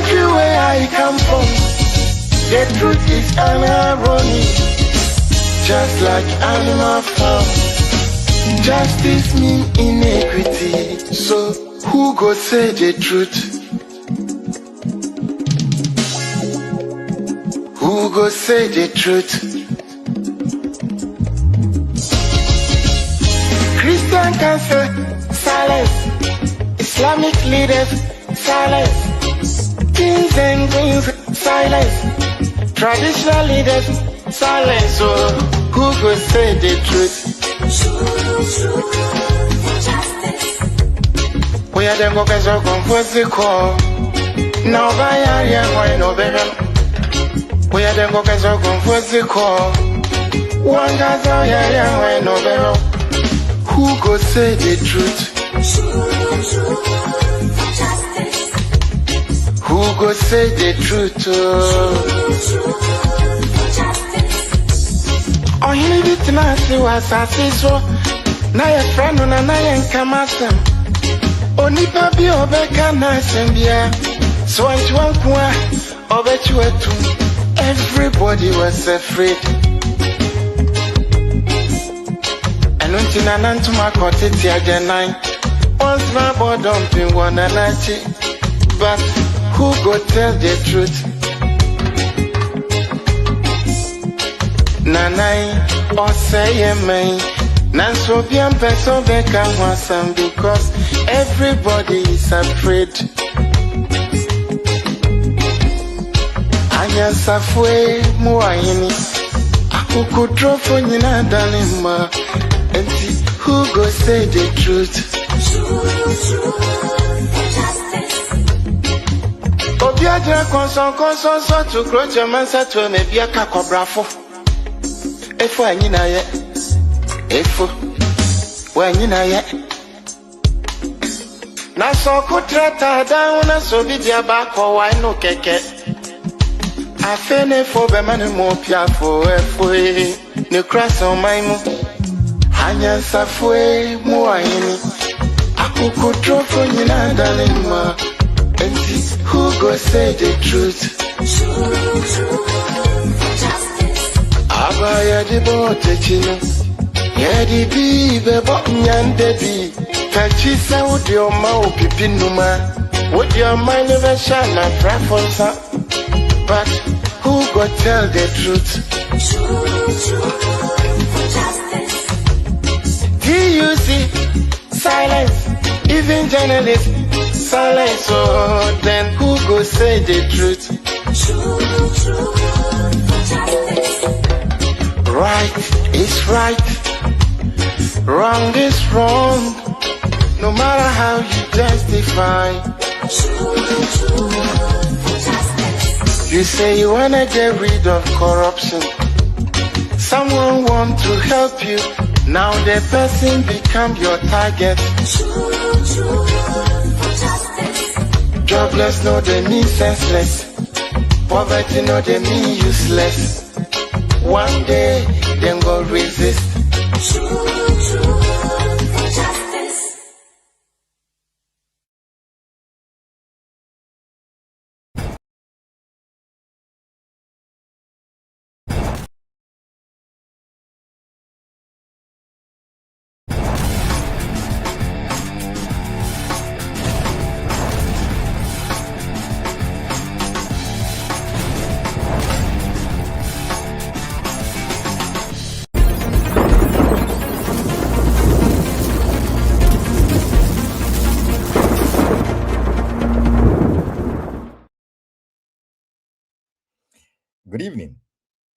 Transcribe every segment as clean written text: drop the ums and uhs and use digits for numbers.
Everywhere I come from, the truth is an irony. Just like animal farm, justice mean inequity. So who go say the truth? Who go say the truth? Christian cancer, silence. Islamic leaders, silence. Kings and queens, silence. Traditional leaders, silence. So who go say the truth? We are the workers who confuse the call. Now by area, why no better? We are the workers who confuse the call. One guy's area, why no better? Who go say the truth? Who go say the truth? Oh, you need it now, see what's at this one. Now your friend on a nine come at them. Only papi obeka nice and yeah. So I want one bet you two. Everybody was afraid. And until I learned to my quantity again, once my board dumping one and I cheat. But who go tell the truth? Nanai or say me. Nanso bien person beka wasam because everybody is afraid. Anya safwe muayini. Who draw for Nina Dalima? And who go say the truth? Obiaja konson so to grow your mansa to me be a cacobrafo. If I nina yet, if when you know yet. Na so kutrata down so be dia back or why no keke. I fene for the man more piafo efwe. No cross on my mo. Hanya safwe muayini. Aku draw for you na dalima. And who go say the truth? Abaya di bote chino. Yedi bi bebo nyande bi. Kachisa would your mouth pipinuma. Would your mind never shine a preference? But who go tell the truth? TUC, silence. Even journalists, silence. So then who go say the truth? Right is right. Wrong is wrong. No matter how you justify. You say you wanna get rid of corruption. Someone want to help you. Now the person become your target. Jobless no they mean senseless. Poverty no they mean useless. One day them go resist. Good evening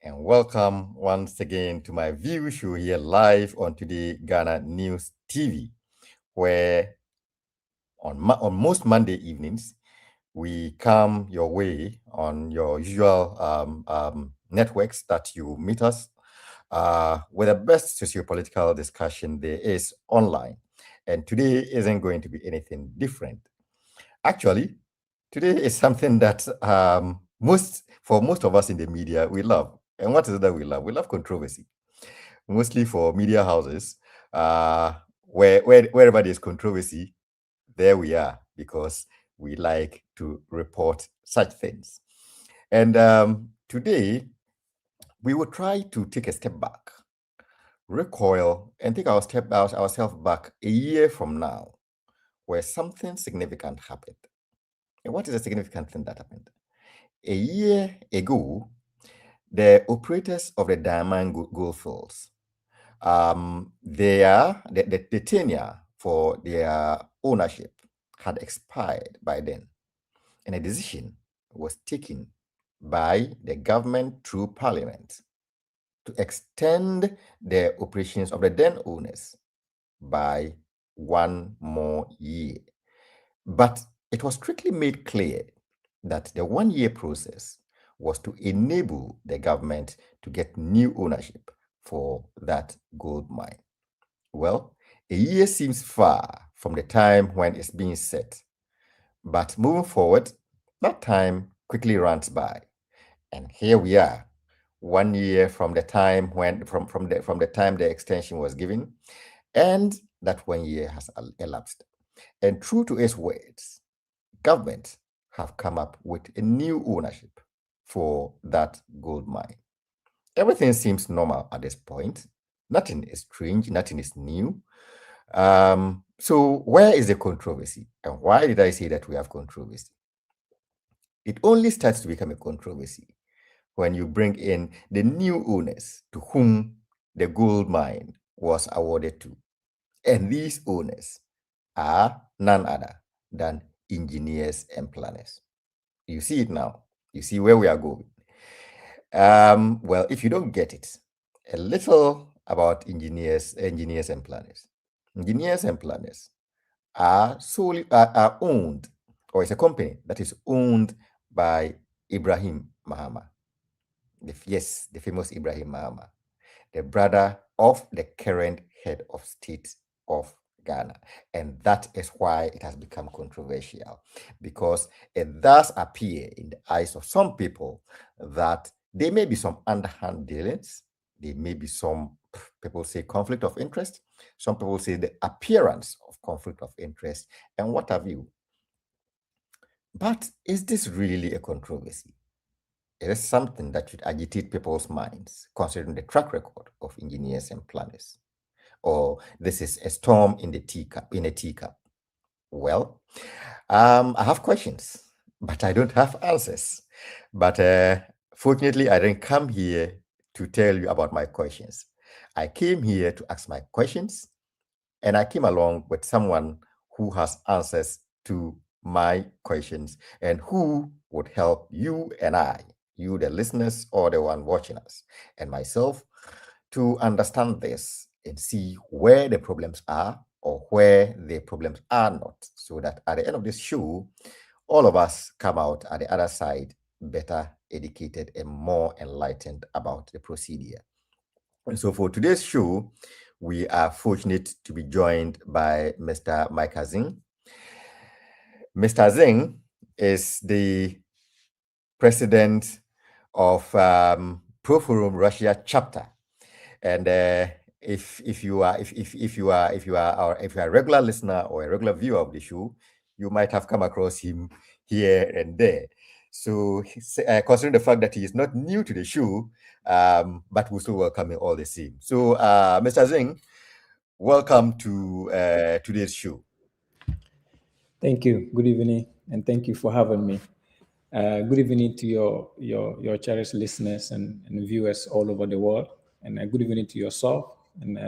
and welcome once again to my view show here live on Today Ghana News TV, where on most Monday evenings we come your way on your usual networks that you meet us with the best socio-political discussion there is online. And today isn't going to be anything different. Actually, today is something that for most of us in the media, we love. And what is it that we love? We love controversy. Mostly for media houses, wherever there's controversy, there we are, because we like to report such things. And today, we will try to take a step back, recoil, and take ourselves back a year from now, where something significant happened. And what is the significant thing that happened? A year ago, the operators of the diamond gold fields, the tenure for their ownership had expired by then, and a decision was taken by the government through parliament to extend the operations of the then owners by 1 more year. But it was strictly made clear that the 1 year process was to enable the government to get new ownership for that gold mine. Well, a year seems far from the time when it's being set, but moving forward, that time quickly runs by. And here we are, 1 year from the time when from the time the extension was given, and that 1 year has elapsed. And true to its words, government have come up with a new ownership for that gold mine. Everything seems normal at this point. Nothing is strange, nothing is new. So where is the controversy? And why did I say that we have controversy? It only starts to become a controversy when you bring in the new owners to whom the gold mine was awarded to. And these owners are none other than engineers and planners. You see it now. You see where we are going. Well, if you don't get it, a little about engineers and planners. Engineers and planners are owned, or it's a company that is owned by Ibrahim Mahama. Yes, the famous Ibrahim Mahama, the brother of the current head of state of Ghana. And that is why it has become controversial, because it does appear in the eyes of some people that there may be some underhand dealings. There may be some people say conflict of interest. Some people say the appearance of conflict of interest, and what have you. But is this really a controversy? It is something that should agitate people's minds, considering the track record of engineers and planners. Or this is a storm in a teacup. Well, I have questions, but I don't have answers. But fortunately, I didn't come here to tell you about my questions. I came here to ask my questions, and I came along with someone who has answers to my questions and who would help you and I, you, the listeners, or the one watching us, and myself, to understand this and see where the problems are or where the problems are not, so that at the end of this show, all of us come out at the other side better educated and more enlightened about the procedure. And so for today's show, we are fortunate to be joined by Mr. Mike Zing. Mr. Zing is the president of Pro Forum Russia chapter, and if you are a regular listener or a regular viewer of the show, you might have come across him here and there. So considering the fact that he is not new to the show, but we still welcome him all the same. So Mr. Zing, welcome to today's show. Thank you. Good evening, and thank you for having me. Good evening to your cherished listeners and viewers all over the world, and good evening to yourself. And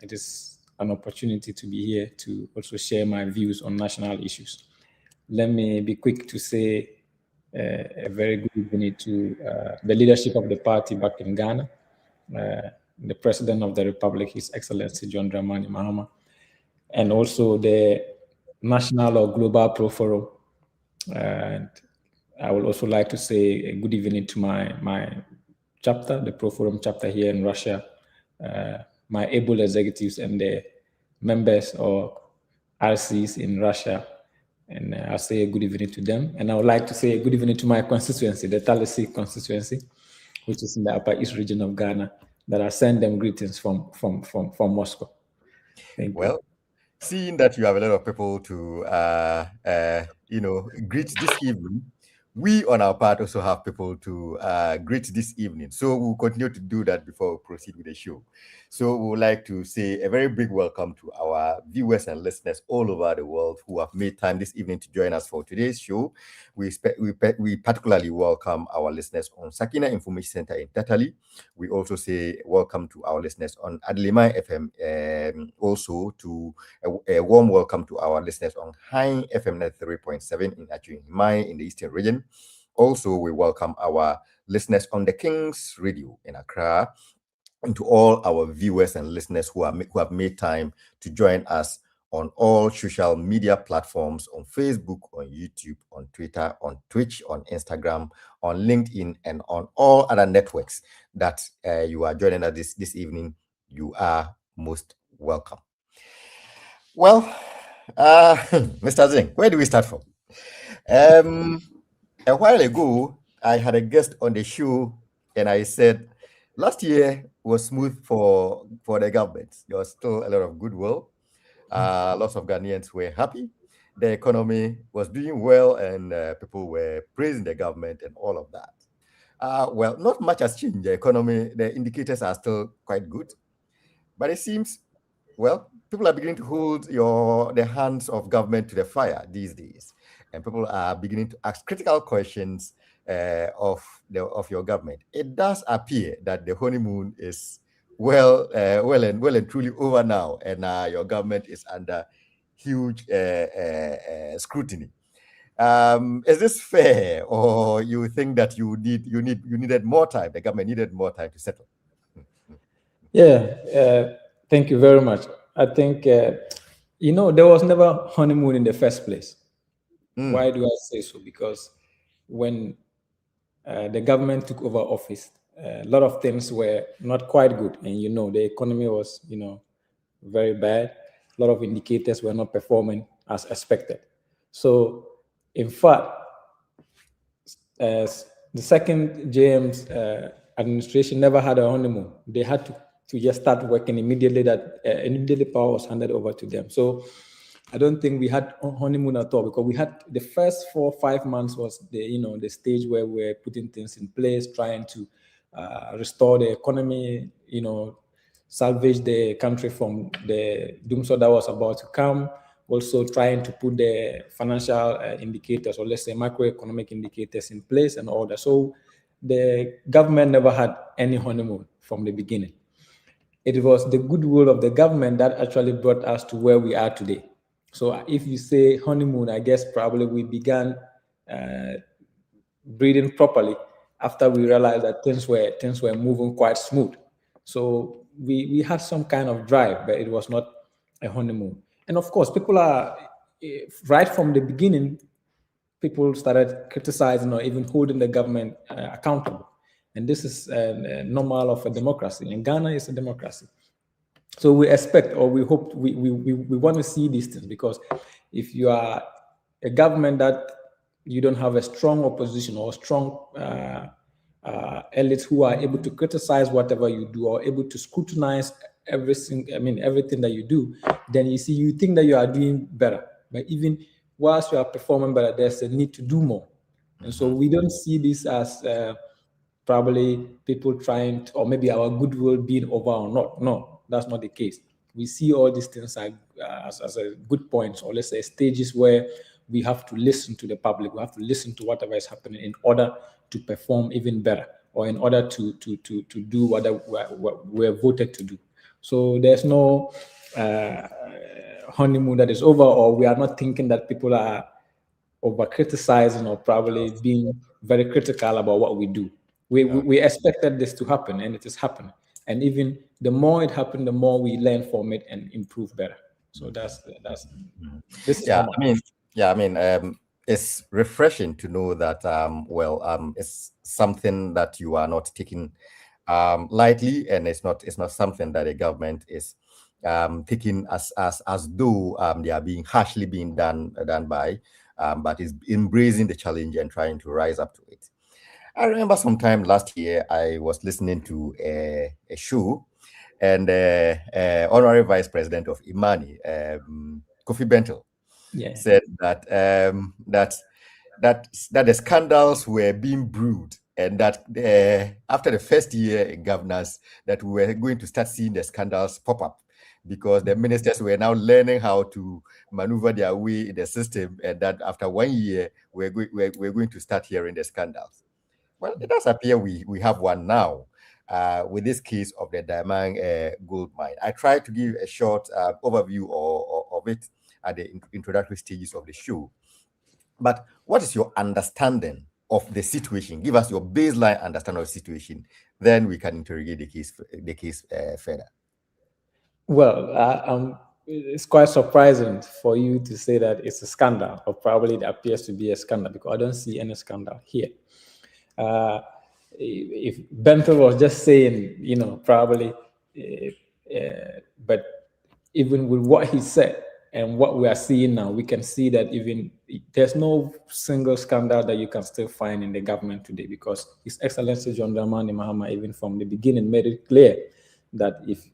it is an opportunity to be here to also share my views on national issues. Let me be quick to say a very good evening to the leadership of the party back in Ghana, the President of the Republic, His Excellency John Dramani Mahama, and also the National or Global Pro Forum. And I would also like to say a good evening to my chapter, the Pro Forum chapter here in Russia, my able executives and the members or RCs in Russia. And I'll say a good evening to them. And I would like to say a good evening to my constituency, the Talisi constituency, which is in the Upper East region of Ghana, that I send them greetings from Moscow. Thank you. seeing that you have a lot of people to greet this evening, we on our part also have people to greet this evening. So we'll continue to do that before we proceed with the show. So we would like to say a very big welcome to our viewers and listeners all over the world who have made time this evening to join us for today's show. We particularly welcome our listeners on Sakina Information Center in Tatali. We also say welcome to our listeners on Adelimai FM, also to a warm welcome to our listeners on High FM 93.7 in Achuimai in the Eastern region. Also, we welcome our listeners on the King's Radio in Accra, and to all our viewers and listeners who have made time to join us on all social media platforms, on Facebook, on YouTube, on Twitter, on Twitch, on Instagram, on LinkedIn, and on all other networks that you are joining us this evening. You are most welcome. Well, Mr. Zing, where do we start from? A while ago, I had a guest on the show, and I said last year was smooth for the government. There was still a lot of goodwill. Lots of Ghanaians were happy. The economy was doing well, and people were praising the government and all of that. Well, not much has changed. The economy, the indicators are still quite good, but it seems, well, people are beginning to hold the hands of government to the fire these days, and people are beginning to ask critical questions of your government. It does appear that the honeymoon is well and truly over now, and your government is under huge scrutiny. Is this fair, or you think that you needed more time? The government needed more time to settle. Yeah, thank you very much. I think, there was never honeymoon in the first place. Why do I say so? Because when the government took over office, a lot of things were not quite good. And, the economy was, very bad. A lot of indicators were not performing as expected. So, in fact, the second James administration never had a honeymoon. They had to just start working immediately. Immediately power was handed over to them. So I don't think we had honeymoon at all, because we had the first 4 or 5 months was the stage where we're putting things in place, trying to restore the economy, salvage the country from the doomsday that was about to come. Also trying to put the financial indicators, or let's say macroeconomic indicators, in place and all that. So the government never had any honeymoon from the beginning. It was the goodwill of the government that actually brought us to where we are today. So if you say honeymoon, I guess probably we began breathing properly after we realized that things were moving quite smooth. So we had some kind of drive, but it was not a honeymoon. And of course, people are, right from the beginning, people started criticizing or even holding the government accountable. And this is normal of a democracy. And Ghana is a democracy. So we expect, or we hope, we want to see these things, because if you are a government that you don't have a strong opposition or strong elites who are able to criticize whatever you do, or able to scrutinize everything that you do, then you think that you are doing better. But even whilst you are performing better, there's a need to do more. And so we don't see this as probably people trying to, or maybe our goodwill being over or not. No, that's not the case. We see all these things as a good points, or let's say stages where we have to listen to the public. We have to listen to whatever is happening in order to perform even better, or in order to do what we're voted to do. So there's no honeymoon that is over, or we are not thinking that people are over criticizing or probably being very critical about what we do. We expected this to happen, and it is happening. And even the more it happened, the more we learn from it and improve better. So that's this is normal. It's refreshing to know that it's something that you are not taking lightly, and it's not something that the government is taking as though they are being harshly being done by, but is embracing the challenge and trying to rise up to it. I remember sometime last year I was listening to a show, and Honorary Vice President of Imani, Kofi Bentel, said that that the scandals were being brewed, and that after the first year in governance, that we were going to start seeing the scandals pop up, because the ministers were now learning how to maneuver their way in the system, and that after 1 year, we're going to start hearing the scandals. Well, it does appear we have one now, with this case of the diamond gold mine. I tried to give a short overview of it at the introductory stages of the show. But what is your understanding of the situation? Give us your baseline understanding of the situation. Then we can interrogate the case further. Well, it's quite surprising for you to say that it's a scandal, or probably it appears to be a scandal, because I don't see any scandal here. If Bentham was just saying, probably, but even with what he said and what we are seeing now, we can see that even there's no single scandal that you can still find in the government today, because His Excellency John Dramani Mahama, even from the beginning, made it clear that if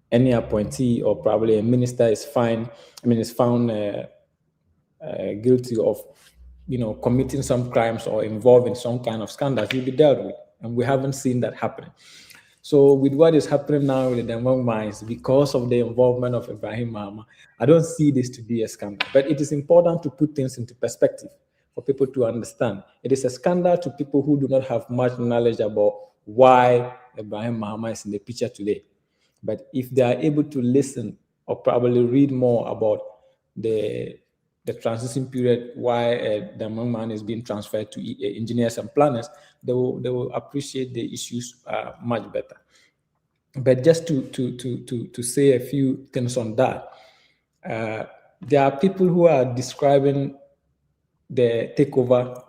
any appointee or probably a minister is found guilty of, committing some crimes or involved in some kind of scandal, he'll be dealt with. And we haven't seen that happening. So with what is happening now with the Diamond Mines, because of the involvement of Ibrahim Mahama, I don't see this to be a scandal. But it is important to put things into perspective for people to understand. It is a scandal to people who do not have much knowledge about why Ibrahim Mahama is in the picture today. But if they are able to listen or probably read more about the transition period, why the Diamond Mine is being transferred to engineers and planners, they will appreciate the issues much better. But just to say a few things on that, there are people who are describing the takeover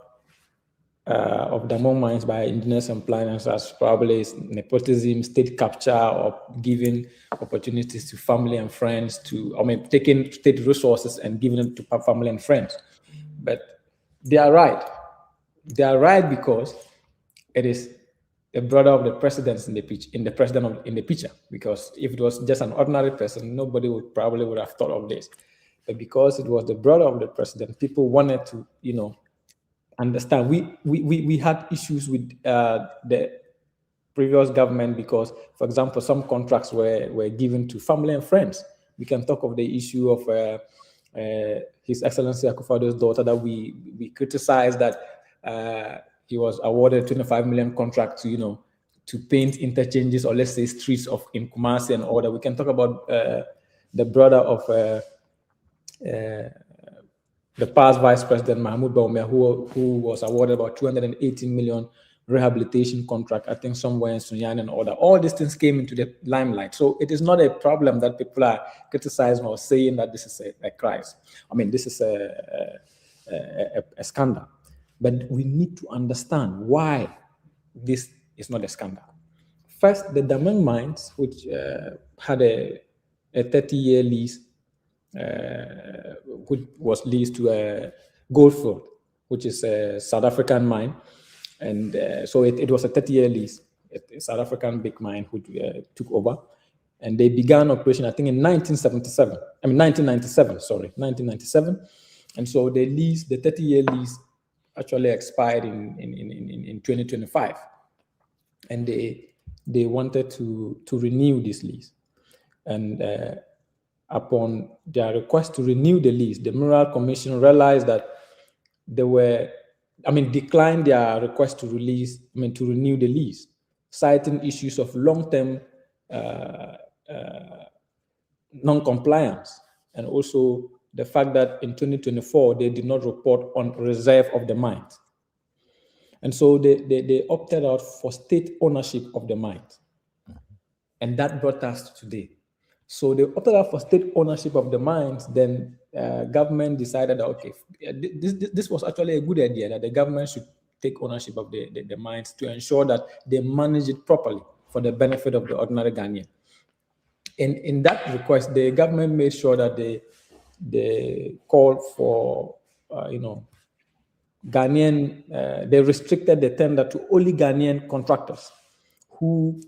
of Diamond Mines by engineers and planners as probably nepotism, state capture, or giving opportunities to family and friends taking state resources and giving them to family and friends. But they are right. They are right because it is the brother of the president in the picture. Because if it was just an ordinary person, nobody would have thought of this. But because it was the brother of the president, people wanted to, understand. We had issues with the previous government because, for example, some contracts were given to family and friends. We can talk of the issue of His Excellency Akufo-Addo's daughter that we criticized, that he was awarded a 25 million contract to paint interchanges, or let's say streets in Kumasi and all that. We can talk about the brother of the past Vice President Mahmoud Bawumia, who was awarded about 218 million rehabilitation contract, I think somewhere in Sunyani and all that. All these things came into the limelight. So it is not a problem that people are criticizing or saying that this is a crisis. This is a scandal. But we need to understand why this is not a scandal. First, the Diamond Mines, which had a 30-year lease, which was leased to Goldfield, which is a South African mine. And so it was a 30-year lease, a South African big mine who took over. And they began operation, I think, in 1997. And so the 30-year lease actually expired in 2025. And they wanted to renew this lease. And upon their request to renew the lease, the Mineral Commission realized that declined their request to renew the lease, citing issues of long-term non-compliance, and also the fact that in 2024 they did not report on reserve of the mines. And so they opted out for state ownership of the mines. And that brought us to today. So they opted out for state ownership of the mines. Then government decided that, okay, this was actually a good idea, that the government should take ownership of the mines to ensure that they manage it properly for the benefit of the ordinary Ghanaian. In that request, the government made sure that they called for, Ghanaian, they restricted the tender to only Ghanaian contractors who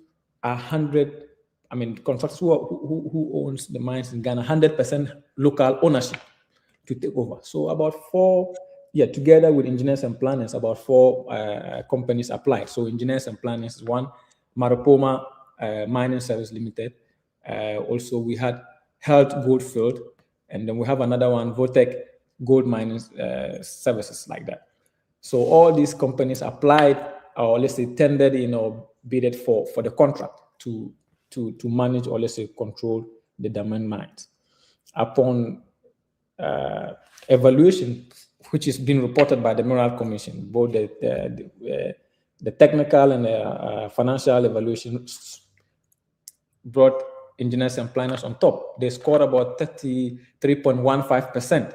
are 100% I mean, contractors who owns the mines in Ghana, 100% local ownership to take over. So about together with engineers and planners, about 4 companies applied. So engineers and planners is one, Maripoma Mining Service Limited. Also, we had Health Goldfield, and then we have another one, Votec Gold Mining Services, like that. So all these companies applied, or let's say tendered in or bidded for the contract to manage, or let's say control, the diamond mines. Upon evaluation, which is being reported by the Mineral Commission, both the technical and financial evaluation brought engineers and planners on top. They scored about 33.15%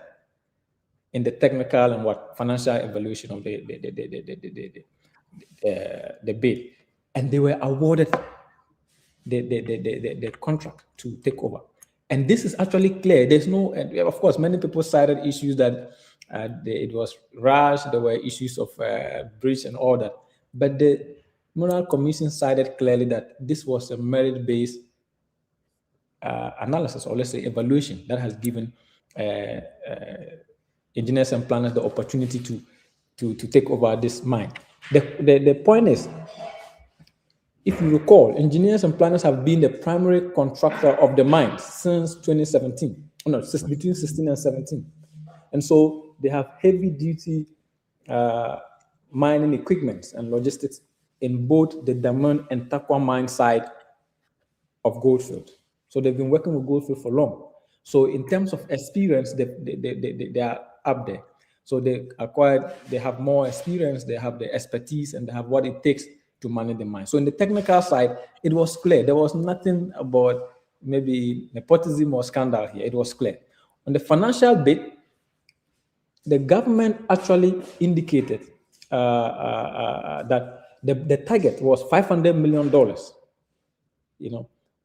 in the technical and financial evaluation of the bid, and they were awarded the contract to take over. And this is actually clear. There's no, of course, many people cited issues that it was rushed. There were issues of breach and all that, but the Mineral Commission cited clearly that this was a merit-based analysis, or let's say evaluation, that has given engineers and planners the opportunity to take over this mine. The point is, if you recall, engineers and planners have been the primary contractor of the mine since 2017. No, between 16 and 17. And so they have heavy-duty mining equipment and logistics in both the Daman and Takwa mine side of Goldfield. So they've been working with Goldfield for long. So in terms of experience, they are up there. So they have more experience, they have the expertise, and they have what it takes to manage the mine. So in the technical side, it was clear. There was nothing about maybe nepotism or scandal here. It was clear. On the financial bit, the government actually indicated that the target was $500 million.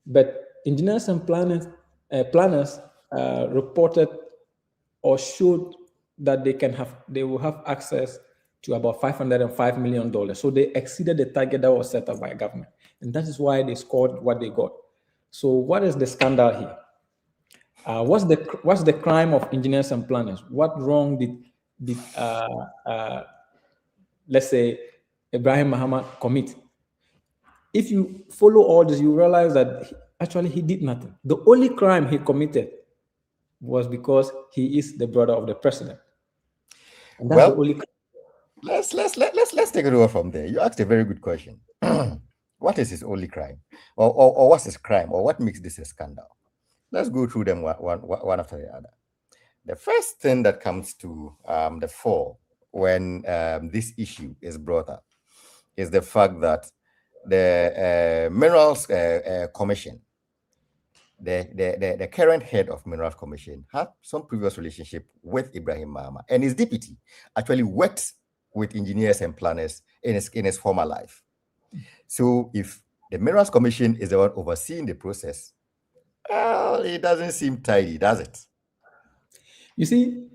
But engineers and planners reported or showed that they will have access to about $505 million. So they exceeded the target that was set up by government. And that is why they scored what they got. So what is the scandal here? What's the crime of engineers and planners? What wrong did let's say, Ibrahim Muhammad commit? If you follow all this, you realize that actually he did nothing. The only crime he committed was because he is the brother of the president. And that's the only crime. Let's take it over from there. You asked a very good question. What is his only crime, or what's his crime, or what makes this a scandal? Let's go through them one after the other. The first thing that comes to the fore when this issue is brought up is the fact that the Minerals Commission, the current head of Minerals Commission, had some previous relationship with Ibrahim Mahama, and his deputy actually worked with engineers and planners in his former life. So if the Minerals Commission is the one overseeing the process, it doesn't seem tidy, does it? You see,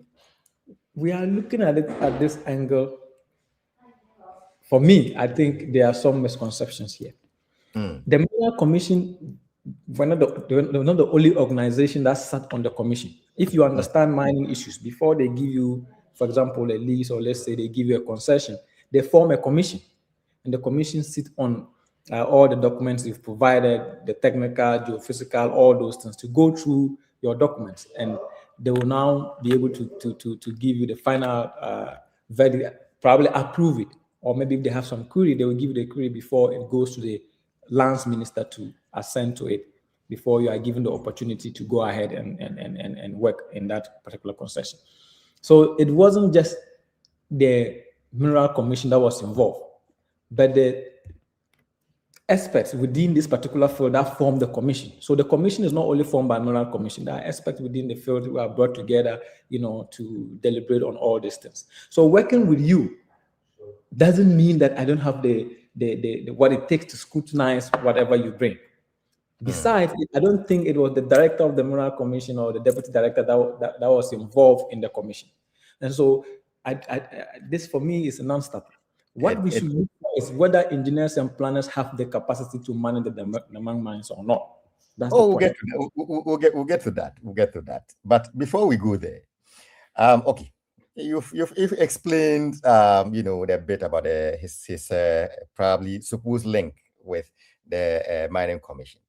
we are looking at it at this angle. For me, I think there are some misconceptions here. The Mineral Commission, we're not the only organization that sat on the commission. If you understand mining issues, before they give you, for example, a lease, or let's say they give you a concession, they form a commission, and the commission sits on all the documents you've provided, the technical, geophysical, all those things, to go through your documents, and they will now be able to give you the final verdict, probably approve it, or maybe if they have some query, they will give you the query before it goes to the lands minister to assent to it, before you are given the opportunity to go ahead and work in that particular concession. So it wasn't just the Mineral Commission that was involved, but the experts within this particular field that formed the commission. So the commission is not only formed by Mineral Commission, there are experts within the field who are brought together, to deliberate on all these things. So working with you doesn't mean that I don't have the what it takes to scrutinize whatever you bring. Besides, I don't think it was the director of the Mineral Commission or the deputy director that was involved in the commission. And so this for me is a non-starter. What we should look for is whether engineers and planners have the capacity to manage the mines or not. That's the point. We'll get to that. We'll get to that. But before we go there, okay, you've explained a bit about his probably supposed link with the mining commission.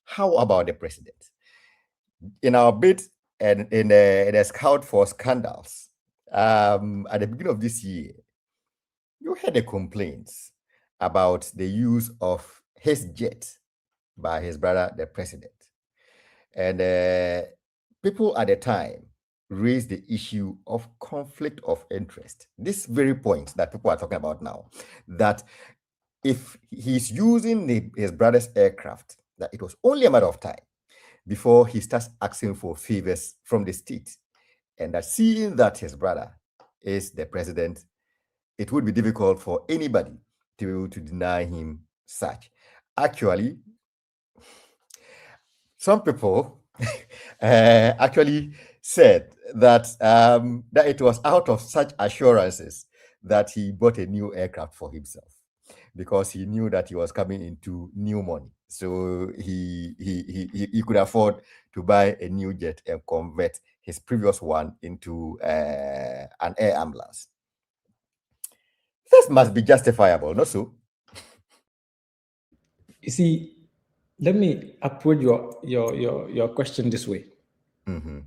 How about the president? In our bid and in the scout for scandals, at the beginning of this year, you heard the complaints about the use of his jet by his brother, the president. And people at the time raised the issue of conflict of interest. This very point that people are talking about now, that if he's using his brother's aircraft, that it was only a matter of time before he starts asking for favors from the state. And that seeing that his brother is the president, it would be difficult for anybody to deny him such. Actually, some people actually said that that it was out of such assurances that he bought a new aircraft for himself, because he knew that he was coming into new money. So he could afford to buy a new jet and convert his previous one into an air ambulance. This must be justifiable, not so? You see, let me approach your question this way. Mm-hmm.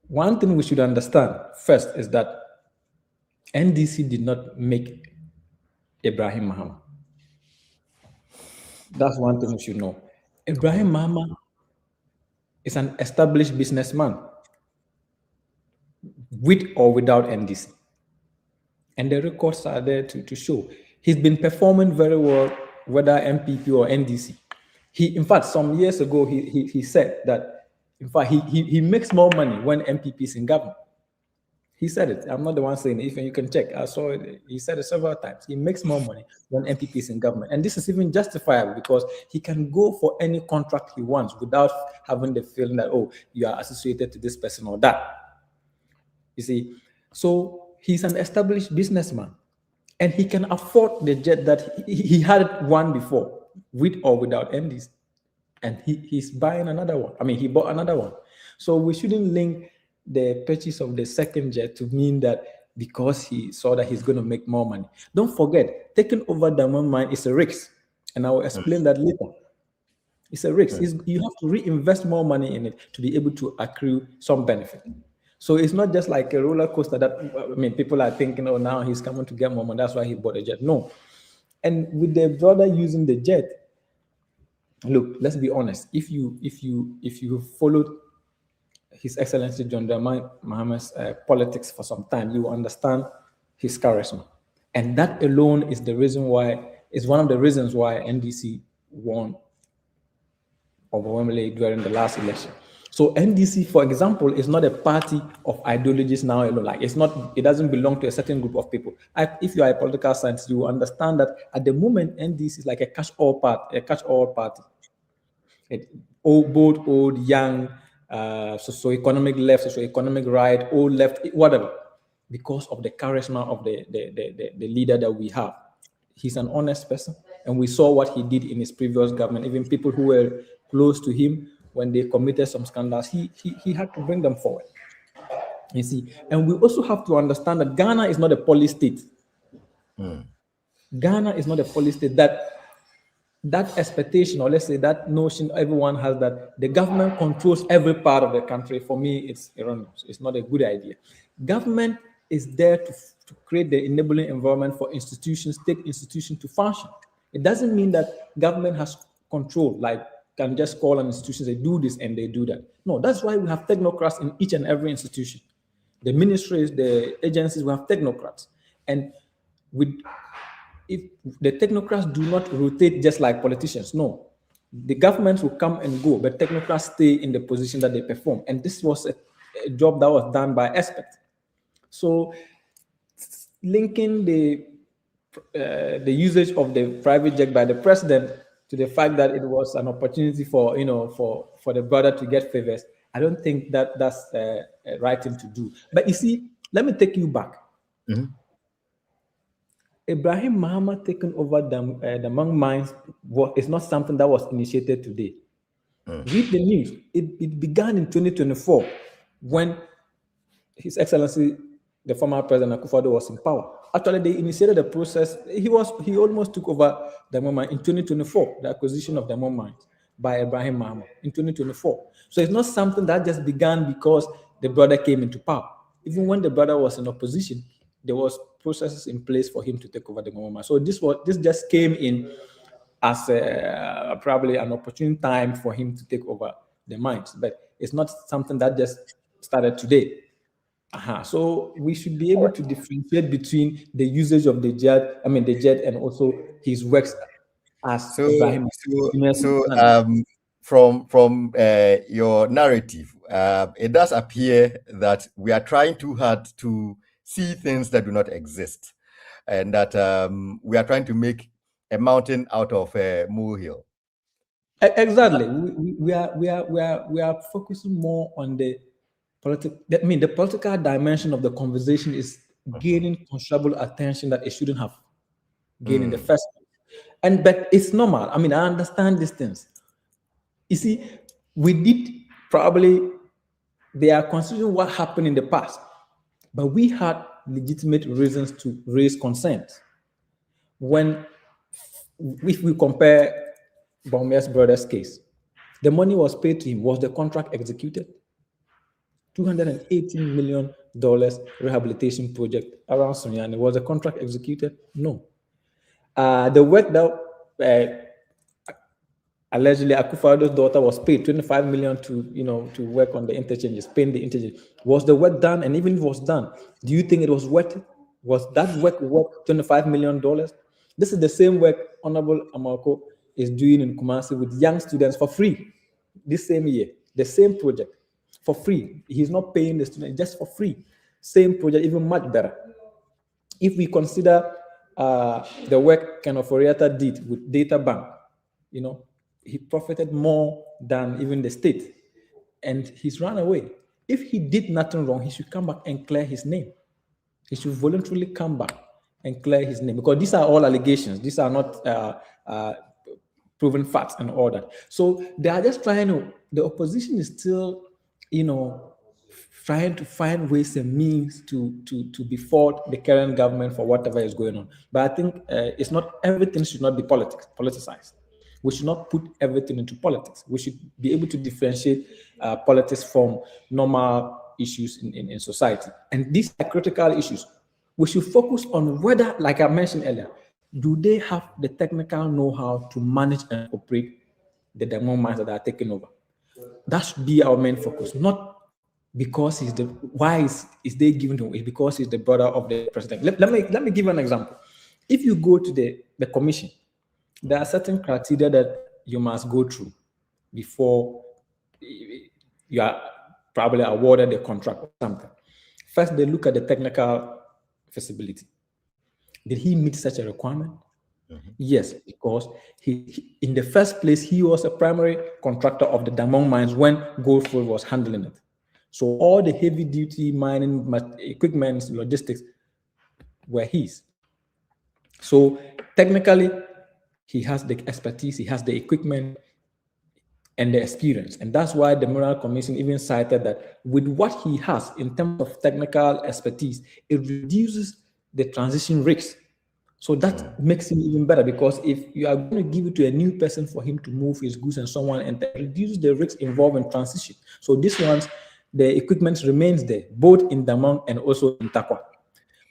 One thing we should understand first is that NDC did not make Ibrahim Mahama. That's one thing we should know. Ibrahim Mahama is an established businessman, with or without NDC. And the records are there to show. He's been performing very well, whether MPP or NDC. In fact, some years ago, he said that, in fact, he makes more money when MPP is in government. He said it. I'm not the one saying it. If you can check, I saw it. He said it several times. He makes more money when MPP is in government. And this is even justifiable because he can go for any contract he wants without having the feeling that, oh, you are associated to this person or that. You see, so he's an established businessman and he can afford the jet that he had one before, with or without MDs. And he's buying another one. I mean, he bought another one. So we shouldn't link the purchase of the second jet to mean that because he saw that he's going to make more money. Don't forget, taking over Diamond Mine is a risk. And I will explain that later. It's a risk. You have to reinvest more money in it to be able to accrue some benefit. So it's not just like a roller coaster that, I mean, people are thinking, oh, now he's coming to get more money, that's why he bought a jet. No. And with the brother using the jet, look, let's be honest. If you followed His Excellency John Dramani Mahama's politics for some time, you will understand his charisma. And that alone is one of the reasons why NDC won overwhelmingly during the last election. So NDC, for example, is not a party of ideologies now alone. Like it doesn't belong to a certain group of people. If you are a political scientist, you will understand that at the moment, NDC is like a catch-all party. Both old, young, socio-economic left, socio-economic right, old left, whatever, because of the charisma of the leader that we have. He's an honest person, and we saw what he did in his previous government. Even people who were close to him, when they committed some scandals, he had to bring them forward. You see, and we also have to understand that Ghana is not a police state. Ghana is not a police state. That expectation, or let's say that notion everyone has that the government controls every part of the country, for me, it's erroneous. It's not a good idea. Government is there to create the enabling environment for state institutions to function. It doesn't mean that government has control, like can just call on institutions, they do this and they do that. No, that's why we have technocrats in each and every institution. The ministries, the agencies, we have technocrats. And if the technocrats do not rotate just like politicians, no. The governments will come and go, but technocrats stay in the position that they perform. And this was a job that was done by experts. So linking the usage of the private jet by the president to the fact that it was an opportunity for the brother to get favors, I don't think that that's a right thing to do. But you see, let me take you back. Mm-hmm. Ibrahim Mahama taking over the Mang Mines is not something that was initiated today. Read the news. It began in 2024 when His Excellency, the former President Akufo-Addo, was in power. Actually, they initiated the process. He almost took over the mine in 2024, the acquisition of the mine by Ibrahim Mahmoud in 2024. So it's not something that just began because the brother came into power. Even when the brother was in opposition, there was processes in place for him to take over the mine. So this just came in as probably an opportune time for him to take over the mines, but it's not something that just started today. So we should be able to differentiate between the usage of the jet, and also his works as So, Ibrahim. from your narrative, it does appear that we are trying too hard to see things that do not exist, and that we are trying to make a mountain out of a molehill. Exactly. We are focusing more on the political. The political dimension of the conversation is gaining considerable attention that it shouldn't have gained in the first place. But it's normal. I understand these things. You see, we did probably, they are considering what happened in the past, but we had legitimate reasons to raise concerns. If we compare Baume's brother's case, the money was paid to him. Was the contract executed? $218 million rehabilitation project around Sunyani. Was the contract executed? No. The work that allegedly Akufo-Addo's daughter was paid $25 million to work on the interchanges, paying the interchange. Was the work done? And even if it was done, do you think it was worth it? Was that work worth $25 million? This is the same work Honorable Amarko is doing in Kumasi with young students for free this same year. The same project for free. He's not paying the student, just for free. Same project, even much better. If we consider the work Ken Ofori-Atta did with Data Bank, he profited more than even the state, and he's run away. If he did nothing wrong, he should come back and clear his name. He should voluntarily come back and clear his name, because these are all allegations. These are not proven facts and all that. So they are just the opposition is still, trying to find ways and means to befault the current government for whatever is going on. But I think it's not, everything should not be politicized. We should not put everything into politics. We should be able to differentiate politics from normal issues in society. And these are critical issues. We should focus on whether, like I mentioned earlier, do they have the technical know-how to manage and operate the diamond mines that are taken over? That should be our main focus, not because why is they given to him? It's because he's the brother of the president. Let me give you an example. If you go to the commission, there are certain criteria that you must go through before you are probably awarded a contract or something. First, they look at the technical feasibility. Did he meet such a requirement? Yes, because he in the first place, he was a primary contractor of the diamond mines when Goldfield was handling it. So all the heavy duty mining equipment, logistics were his. So technically, he has the expertise, he has the equipment and the experience. And that's why the Mineral Commission even cited that with what he has in terms of technical expertise, it reduces the transition risks. So that makes him even better, because if you are going to give it to a new person for him to move his goods and so on, and that reduces the risks involved in transition. So this one's, the equipment remains there, both in Damang and also in Takwa.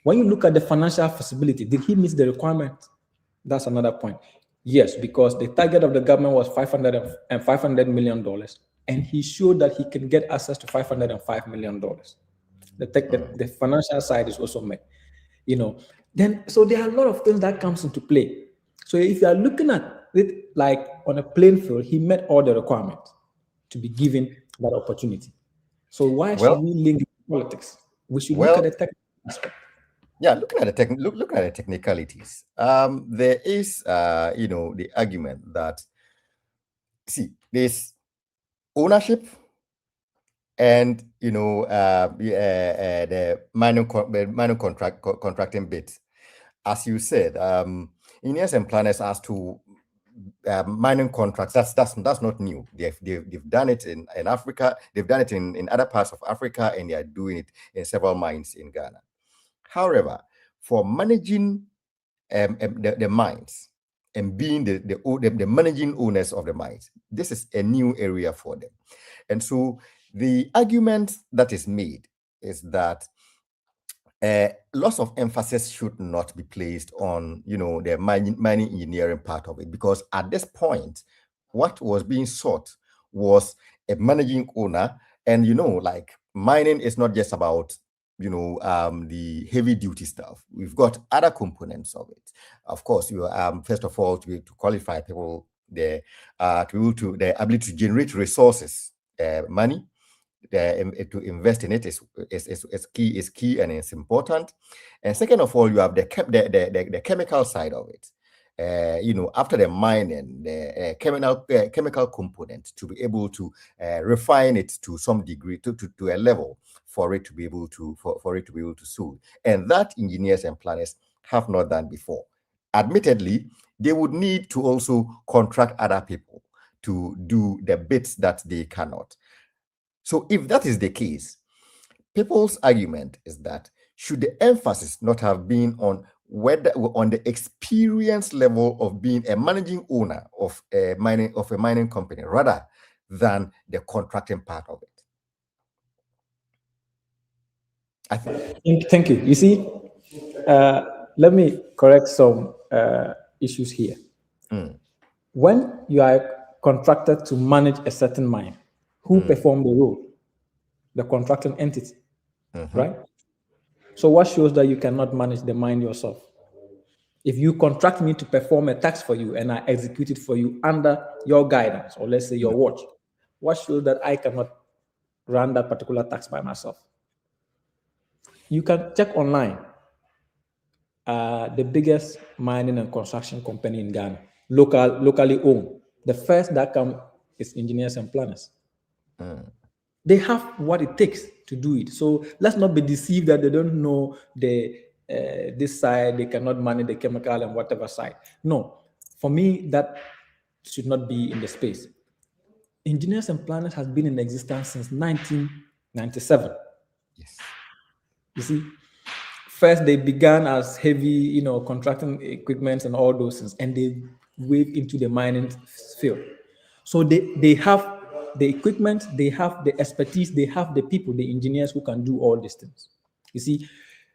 When you look at the financial feasibility, did he meet the requirement? That's another point. Yes, because the target of the government was $500 million, and he showed that he can get access to $505 million. The financial side is also met. So there are a lot of things that comes into play. So if you are looking at it like on a playing field, he met all the requirements to be given that opportunity. So why should we link politics? We should look at the technical aspect. Yeah, looking at the technicalities, there is, the argument that, there's ownership and, the mining contracting bit. As you said, engineers and planners as to mining contracts. That's not new. They've done it in Africa. They've done it in other parts of Africa, and they are doing it in several mines in Ghana. However, for managing the mines and being the managing owners of the mines, this is a new area for them. And so the argument that is made is that lots of emphasis should not be placed on, the mining engineering part of it, because at this point, what was being sought was a managing owner. And like mining is not just about the heavy duty stuff. We've got other components of it. Of course, you first of all to qualify people there to be able to the ability to generate resources, money. To invest in it is key and it's important. And second of all, you have the chemical side of it. After the mining, the chemical component to be able to refine it to some degree to a level for it to be able to sold. And that engineers and planners have not done before. Admittedly, they would need to also contract other people to do the bits that they cannot. So if that is the case, people's argument is that should the emphasis not have been on the experience level of being a managing owner of a mining company rather than the contracting part of it? I think. Thank you. You see, let me correct some issues here. When you are contracted to manage a certain mine, who perform the role? The contracting entity, right? So what shows that you cannot manage the mine yourself? If you contract me to perform a task for you and I execute it for you under your guidance, or let's say your watch, what shows that I cannot run that particular task by myself? You can check online. The biggest mining and construction company in Ghana, locally owned. The first that comes is engineers and planners. They have what it takes to do it. So let's not be deceived that they don't know this side, they cannot manage the chemical and whatever side. No, for me, that should not be in the space. Engineers and planners has been in existence since 1997. Yes. You see, first they began as heavy, contracting equipment and all those things, and they wave into the mining field. So they have the equipment, they have the expertise, they have the people, the engineers who can do all these things. You see,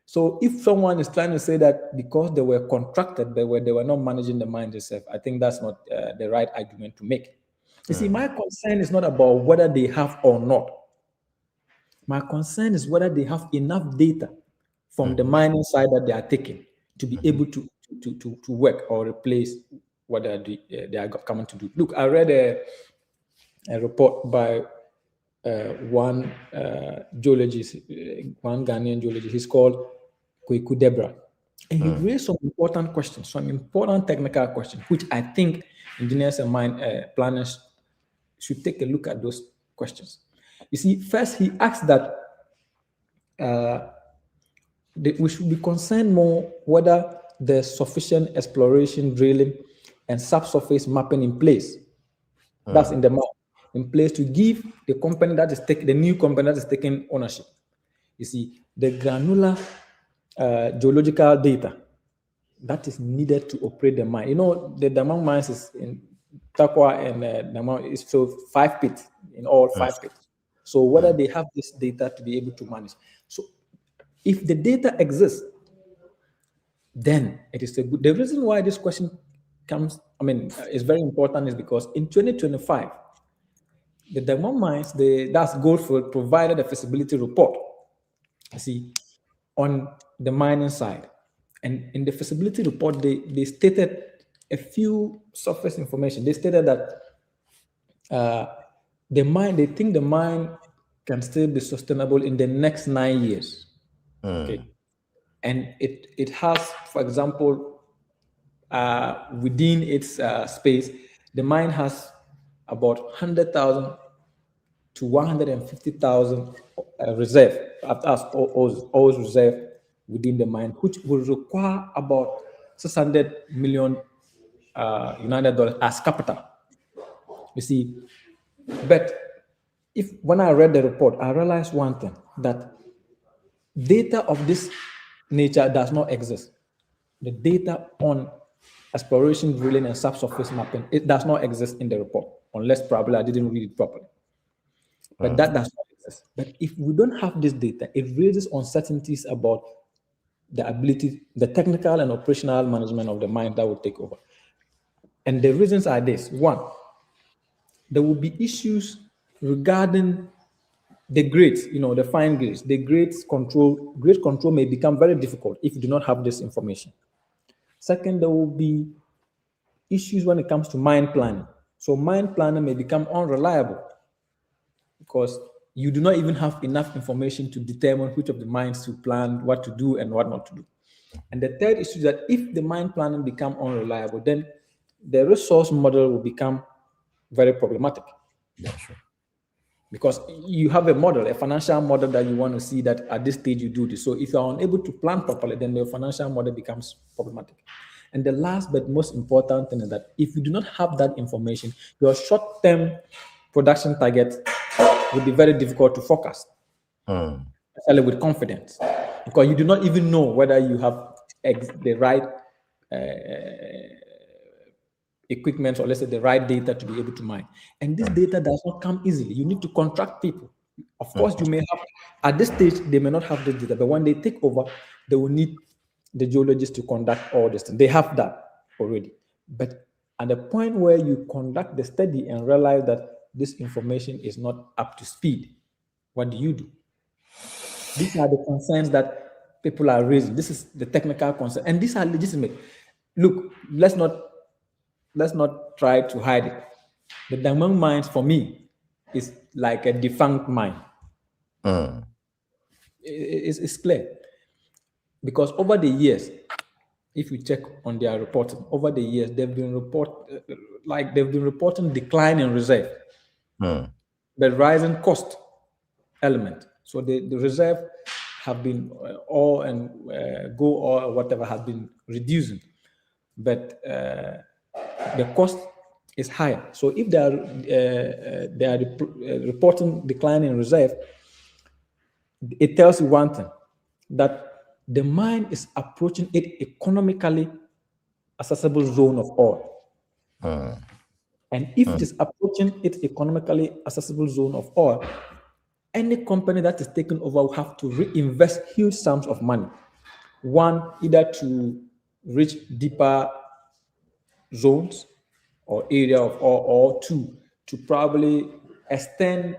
so if someone is trying to say that because they were contracted, they were not managing the mine themselves, I think that's not the right argument to make. You see, my concern is not about whether they have or not. My concern is whether they have enough data from the mining side that they are taking to be able to work or replace what they are coming to do. Look, I read a report by one geologist, one Ghanaian geologist. He's called Kweku Debra. And he raised some important questions, some important technical questions, which I think engineers and mine planners should take a look at those questions. You see, first he asked that we should be concerned more whether there's sufficient exploration, drilling, and subsurface mapping in place. That's in the map, in place to give the company that is taking, the new company that is taking ownership. You see, the granular geological data that is needed to operate the mine. The Damang mines is in Takwa and Damang is so 5 pits in all 5 pits. So whether they have this data to be able to manage. So if the data exists, then it is a good. The reason why this question comes, is very important is because in 2025, the Damang mines, that's Goldfield, provided a feasibility report, you see, on the mining side. And in the feasibility report, they stated a few surface information. They stated that they think the mine can still be sustainable in the next 9 years. Okay. And it has, for example, within its space, the mine has about 100,000 to 150,000 reserve, as always reserve within the mine, which will require about 600 million United dollars as capital. You see, but when I read the report, I realized one thing, that data of this nature does not exist. The data on exploration, drilling, and subsurface mapping, it does not exist in the report, unless probably I didn't read it properly. But that does not exist. But if we don't have this data, it raises uncertainties about the ability, the technical and operational management of the mine that will take over. And the reasons are this: one, there will be issues regarding the grades, the fine grades. The grade control may become very difficult if you do not have this information. Second, there will be issues when it comes to mine planning. So mine planning may become unreliable because you do not even have enough information to determine which of the mines to plan, what to do, and what not to do. And the third issue is that if the mine planning become unreliable, then the resource model will become very problematic. Yeah, sure. Because you have a model, a financial model that you want to see that at this stage you do this. So if you're unable to plan properly, then the financial model becomes problematic. And the last but most important thing is that if you do not have that information, your short-term production target will be very difficult to forecast, especially with confidence, because you do not even know whether you have the right equipment, or let's say the right data to be able to mine. And this data does not come easily. You need to contract people. Of course, you may have, at this stage, they may not have the data, but when they take over, they will need the geologists to conduct all this. They have that already. But at the point where you conduct the study and realize that this information is not up to speed, what do you do? These are the concerns that people are raising. This is the technical concern, and these are legitimate. Look, let's not try to hide it. The Damang mines, for me, is like a defunct mine. It's clear. Because over the years, if you check on their reporting, over the years, they've been reporting decline in reserve, but rising cost element. So the reserve have been ore and gold or whatever has been reducing, but the cost is higher. So if they are reporting decline in reserve, it tells you one thing, that the mine is approaching its economically accessible zone of ore. And if it is approaching its economically accessible zone of ore, any company that is taken over will have to reinvest huge sums of money. One, either to reach deeper zones or area of ore, or two, to probably extend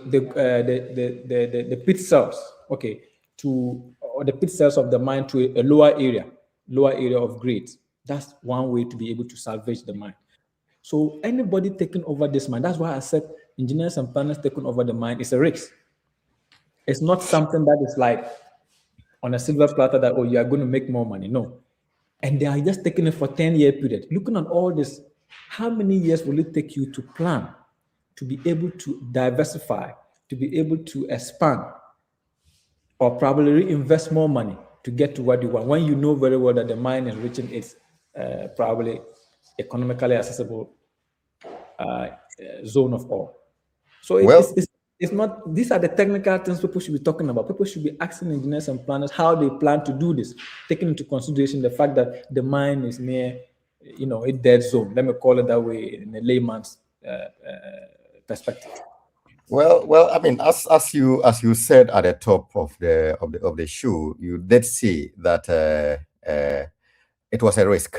the pit cells, okay, or the pit cells of the mine to a lower area of grades. That's one way to be able to salvage the mine. So anybody taking over this mine, that's why I said engineers and planners taking over the mine is a risk. It's not something that is like on a silver platter that, oh, you are going to make more money. No. And they are just taking it for 10-year period. Looking at all this, how many years will it take you to plan, to be able to diversify, to be able to expand, or probably reinvest more money to get to what you want, when you know very well that the mine is reaching its probably economically accessible zone of ore? So it's not, these are the technical things people should be talking about. People should be asking engineers and planners how they plan to do this, taking into consideration the fact that the mine is near, a dead zone. Let me call it that way in a layman's perspective. Well, I mean, as you said at the top of the show, you did say that it was a risk.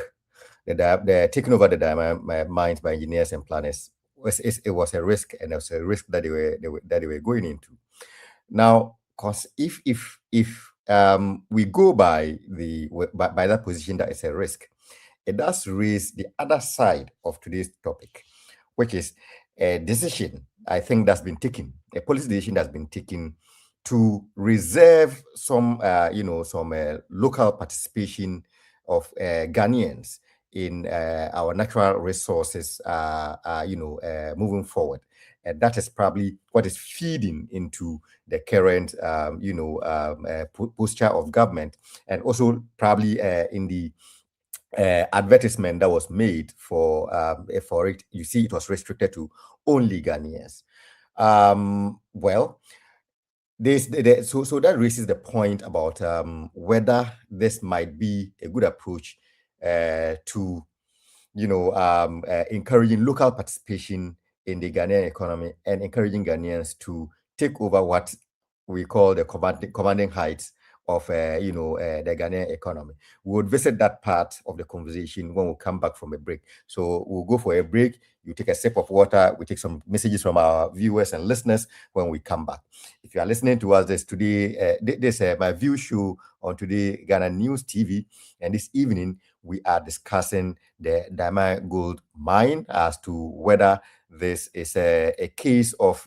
The taking over the mines by engineers and planners it was a risk, and it was a risk that they were going into. Now, because if we go by that position that it's a risk, it does raise the other side of today's topic, which is a decision, I think, that's been taken, a policy decision that's been taken to reserve some local participation of Ghanaians in our natural resources, moving forward. And that is probably what is feeding into the current, posture of government, and also probably in the advertisement that was made for it. You see, it was restricted to only Ghanaians. Well, so that raises the point about whether this might be a good approach to encouraging local participation in the Ghanaian economy and encouraging Ghanaians to take over what we call the commanding heights of the Ghanaian economy. We would visit that part of the conversation when we come back from a break. So we'll go for a break. You take a sip of water. We take some messages from our viewers and listeners when we come back. If you are listening to us this today, this my view show on Today Ghana News TV, and this evening we are discussing the diamond gold mine as to whether this is a case of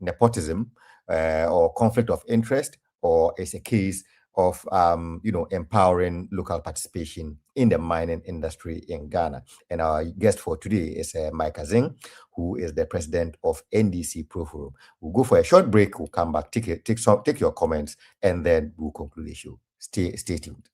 nepotism or conflict of interest, or it's a case of empowering local participation in the mining industry in Ghana. And our guest for today is Mike Azing, who is the president of NDC Pro Forum. We'll go for a short break. We'll come back, take your comments, and then we'll conclude the show. Stay tuned.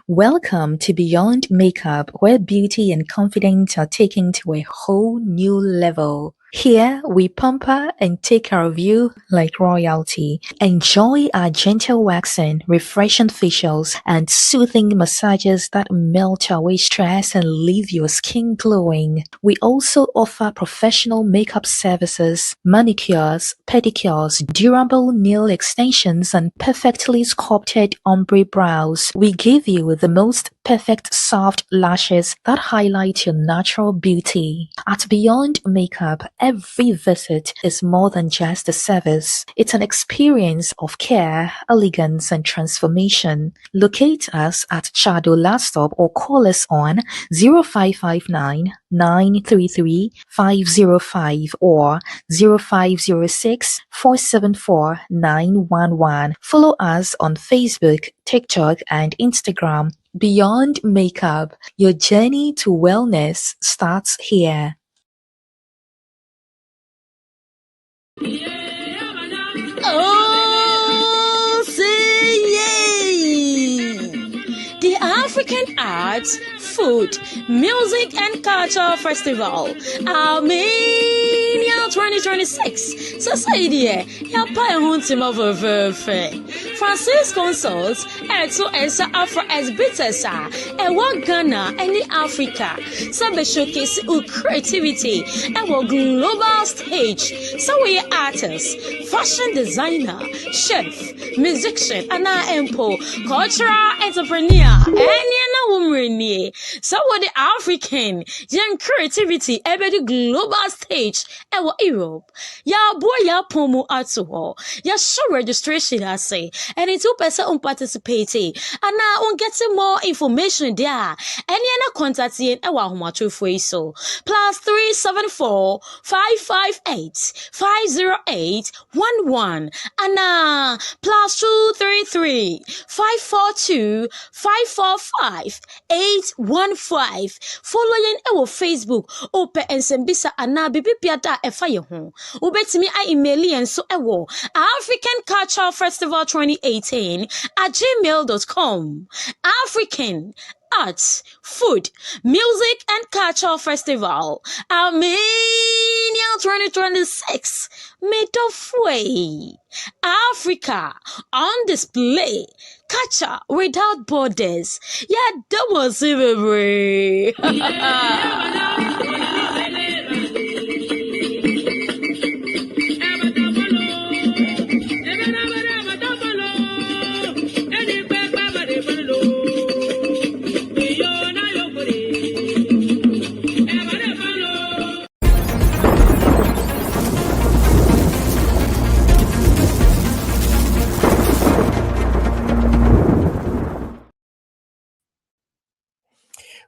Welcome to Beyond Makeup, where beauty and confidence are taken to a whole new level. Here, we pamper and take care of you like royalty. Enjoy our gentle waxing, refreshing facials, and soothing massages that melt away stress and leave your skin glowing. We also offer professional makeup services, manicures, pedicures, durable nail extensions, and perfectly sculpted ombre brows. We give you the most perfect soft lashes that highlight your natural beauty. At Beyond Makeup, every visit is more than just a service. It's an experience of care, elegance, and transformation. Locate us at Chado Last Stop or call us on 0559 933 505 or 0506 474 911. Follow us on Facebook, TikTok, and Instagram. Beyond Makeup, your journey to wellness starts here. Oh, say yay! The African Arts, Food, Music and Culture Festival, Armenia 2026. Society, Yapa Huntim of Francis Consults, Eto Ensa Afro Esbitesa, Ewa Ghana, any Africa, Sabe showcase creativity, Ewa global stage. So we artists, fashion designer, chef, musician, Anna Empo, cultural entrepreneur, any woman. So what the African young creativity ever the global stage ever Europe. Ya boy ya pomo atuho. Ya show registration I say. And it's 2% participating. And now on getting more information there. Any other contact in ewa humachu for so. +374 558 508 11 and +233 542 545 815. Following our Facebook, Ope and Sembisa Ana Bibi Piata Efaye Hon. Ubetimi I email and so ewo African Cultural Festival 2018 at gmail.com. African Arts, Food, Music and Culture Festival, Armenia 2026, made of way. Africa on display, culture without borders. Yeah, that was it,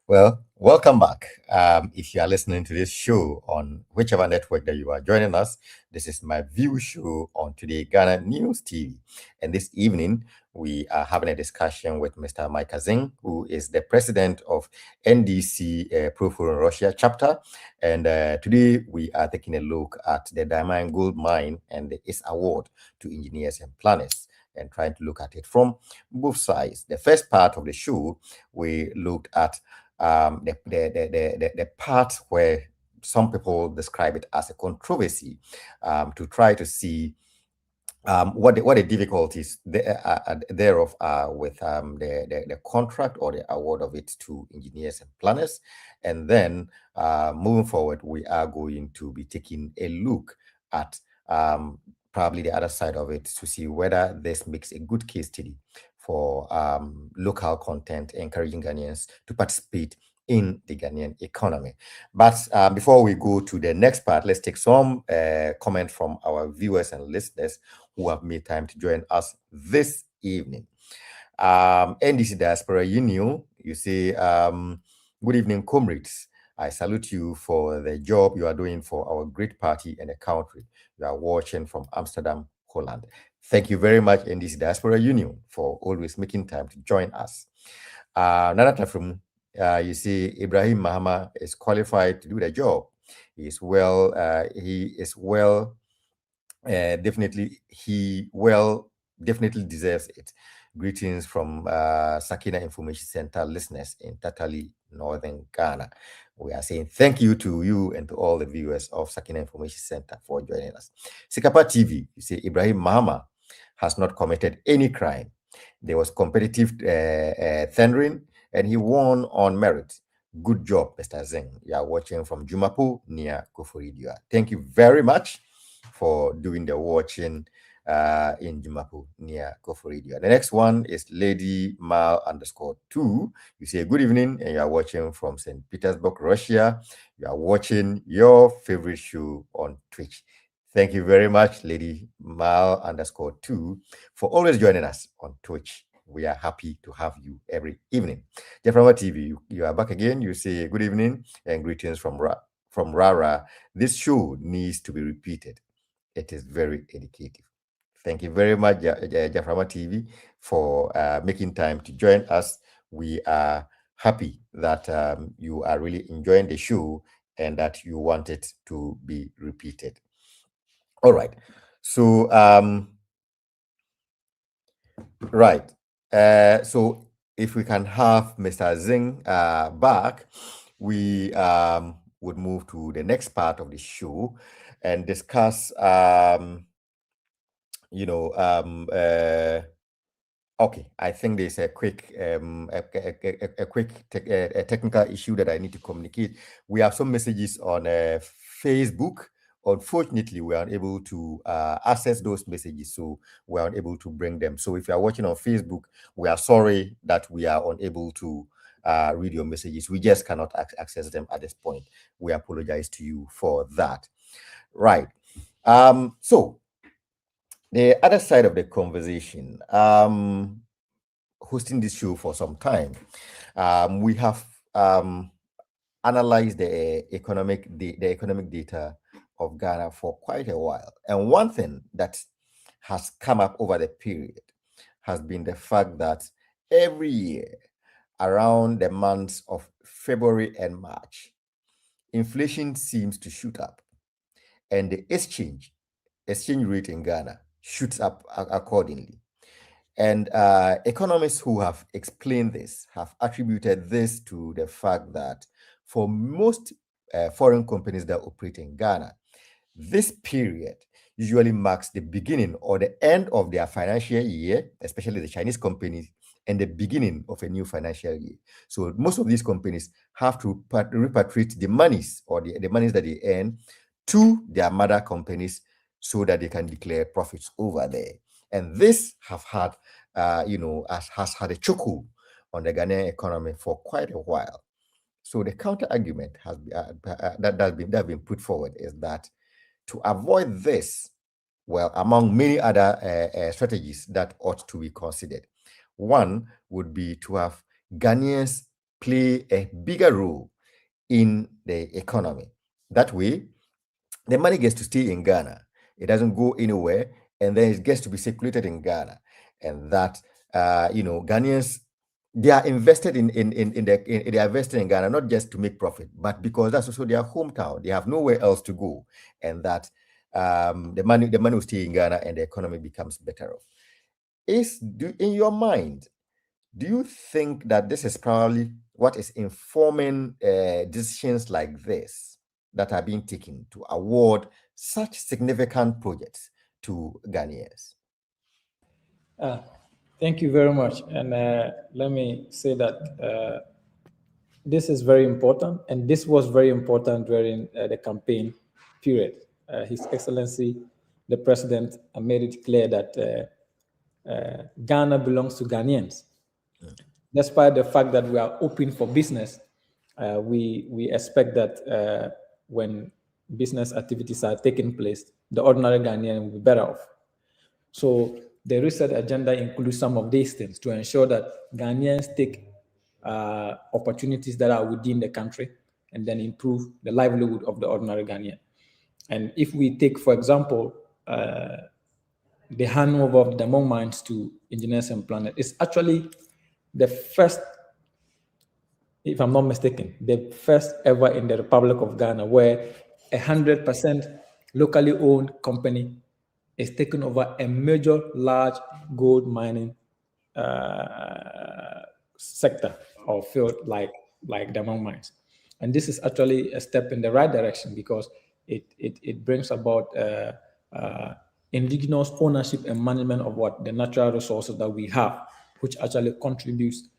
Well, welcome back. If you are listening to this show on whichever network that you are joining us, this is my view show on Today Ghana News TV. And this evening, we are having a discussion with Mr. Mike Azing, who is the president of NDC Pro Forum Russia chapter. And today, we are taking a look at the Diamond Gold Mine and its award to engineers and planners. and trying to look at it from both sides. The first part of the show, we looked at the part where some people describe it as a controversy, to try to see what the difficulties thereof are with the contract or the award of it to engineers and planners. And then moving forward, we are going to be taking a look at probably the other side of it to see whether this makes a good case study for local content, encouraging Ghanaians to participate in the Ghanaian economy. But before we go to the next part, let's take some comment from our viewers and listeners who have made time to join us this evening. NDC Diaspora Union, you say, good evening, comrades. I salute you for the job you are doing for our great party and the country. You are watching from Amsterdam, Holland. Thank you very much, NDC Diaspora Union, for always making time to join us. Another from you see, Ibrahim Mahama is qualified to do the job. He is well. Definitely deserves it. Greetings from Sakina Information Center listeners in Tatali, Northern Ghana. We are saying thank you to you and to all the viewers of Sakina Information Center for joining us. Sikapa TV, you say Ibrahim Mahama has not committed any crime. There was competitive tendering and he won on merit. Good job, Mr. Zeng. You are watching from Jumapu near Koforidua. Thank you very much for doing the watching in Jumapu near Koforidua. The next one is Lady Mal _2. You say good evening and you are watching from St. Petersburg, Russia. You are watching your favorite show on Twitch. Thank you very much, Lady Mal _2, for always joining us on Twitch. We are happy to have you every evening. Jefframa TV, you are back again. You say good evening and greetings from Rara. This show needs to be repeated. It is very educative. Thank you very much, Jefframa TV, for making time to join us. We are happy that you are really enjoying the show and that you want it to be repeated. All right. So, right. So if we can have Mr. Zing back, we would move to the next part of the show and discuss, okay, I think there's a quick, technical issue that I need to communicate. We have some messages on Facebook. Unfortunately, we are unable to access those messages, so we are unable to bring them. So if you are watching on Facebook, we are sorry that we are unable to read your messages. We just cannot access them at this point. We apologize to you for that. Right. So the other side of the conversation, hosting this show for some time, we have analyzed the economic data of Ghana for quite a while. And one thing that has come up over the period has been the fact that every year, around the months of February and March, inflation seems to shoot up. And the exchange rate in Ghana shoots up accordingly. And economists who have explained this have attributed this to the fact that for most foreign companies that operate in Ghana, this period usually marks the beginning or the end of their financial year, especially the Chinese companies, and the beginning of a new financial year. So most of these companies have to repatriate the monies or the monies that they earn to their mother companies so that they can declare profits over there. And this has had a chokehold on the Ghanaian economy for quite a while. So the counter argument has that has been put forward is that to avoid this, well, among many other strategies that ought to be considered, one would be to have Ghanaians play a bigger role in the economy. That way, the money gets to stay in Ghana. It doesn't go anywhere, and then it gets to be circulated in Ghana. And that, Ghanaians, they are invested in Ghana, not just to make profit, but because that's also their hometown. They have nowhere else to go, and that the money will stay in Ghana, and the economy becomes better off. in your mind, do you think that this is probably what is informing decisions like this that are being taken to award such significant projects to Ghanaians? Thank you very much. And let me say that this is very important, and this was very important during the campaign period. His Excellency, the President, made it clear that Ghana belongs to Ghanaians. Despite the fact that we are open for business, we expect that when business activities are taking place, the ordinary Ghanaian will be better off. So the research agenda includes some of these things to ensure that Ghanaians take opportunities that are within the country and then improve the livelihood of the ordinary Ghanaian. And if we take, for example, the handover of the Demong mines to Engineers and Planners, it's actually the first, if I'm not mistaken, the first ever in the Republic of Ghana where 100% locally owned company is taking over a major large gold mining sector or field like Demong mines. And this is actually a step in the right direction because it brings about indigenous ownership and management of the natural resources that we have, which actually contributes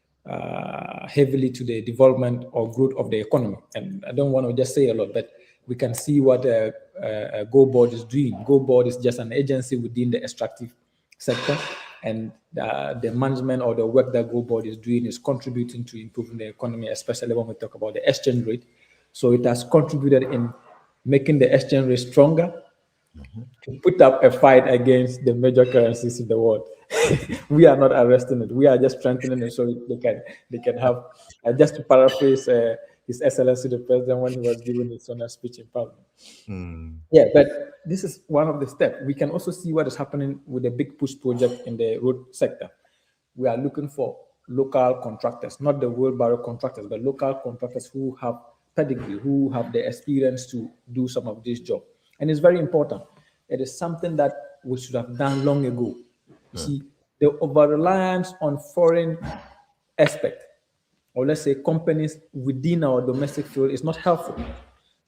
heavily to the development or growth of the economy. And I don't want to just say a lot, but we can see what Go Board is doing. Go Board is just an agency within the extractive sector, and the management or the work that Go Board is doing is contributing to improving the economy, especially when we talk about the exchange rate. So it has contributed in making the exchange rate stronger to put up a fight against the major currencies in the world. We are not arresting it. We are just strengthening it so they can have. Just to paraphrase His Excellency the President when he was giving his honor speech in Parliament. Yeah, but this is one of the steps. We can also see what is happening with the big push project in the road sector. We are looking for local contractors, not the wheelbarrow contractors, but local contractors who have pedigree, who have the experience to do some of this job. And it's very important. It is something that we should have done long ago. You see, the over-reliance on foreign aspect, or let's say companies within our domestic field, is not helpful.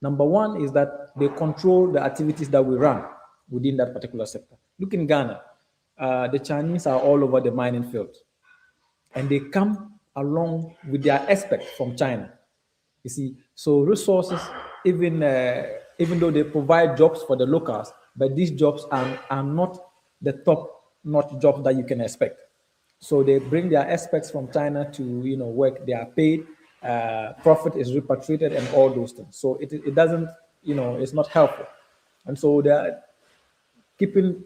Number one is that they control the activities that we run within that particular sector. Look in Ghana, the Chinese are all over the mining fields, and they come along with their aspect from China. You see, so resources, even though they provide jobs for the locals, but these jobs are not the top-notch jobs that you can expect. So they bring their aspects from China to work. They are paid, profit is repatriated, and all those things. So it doesn't, it's not helpful. And so they are keeping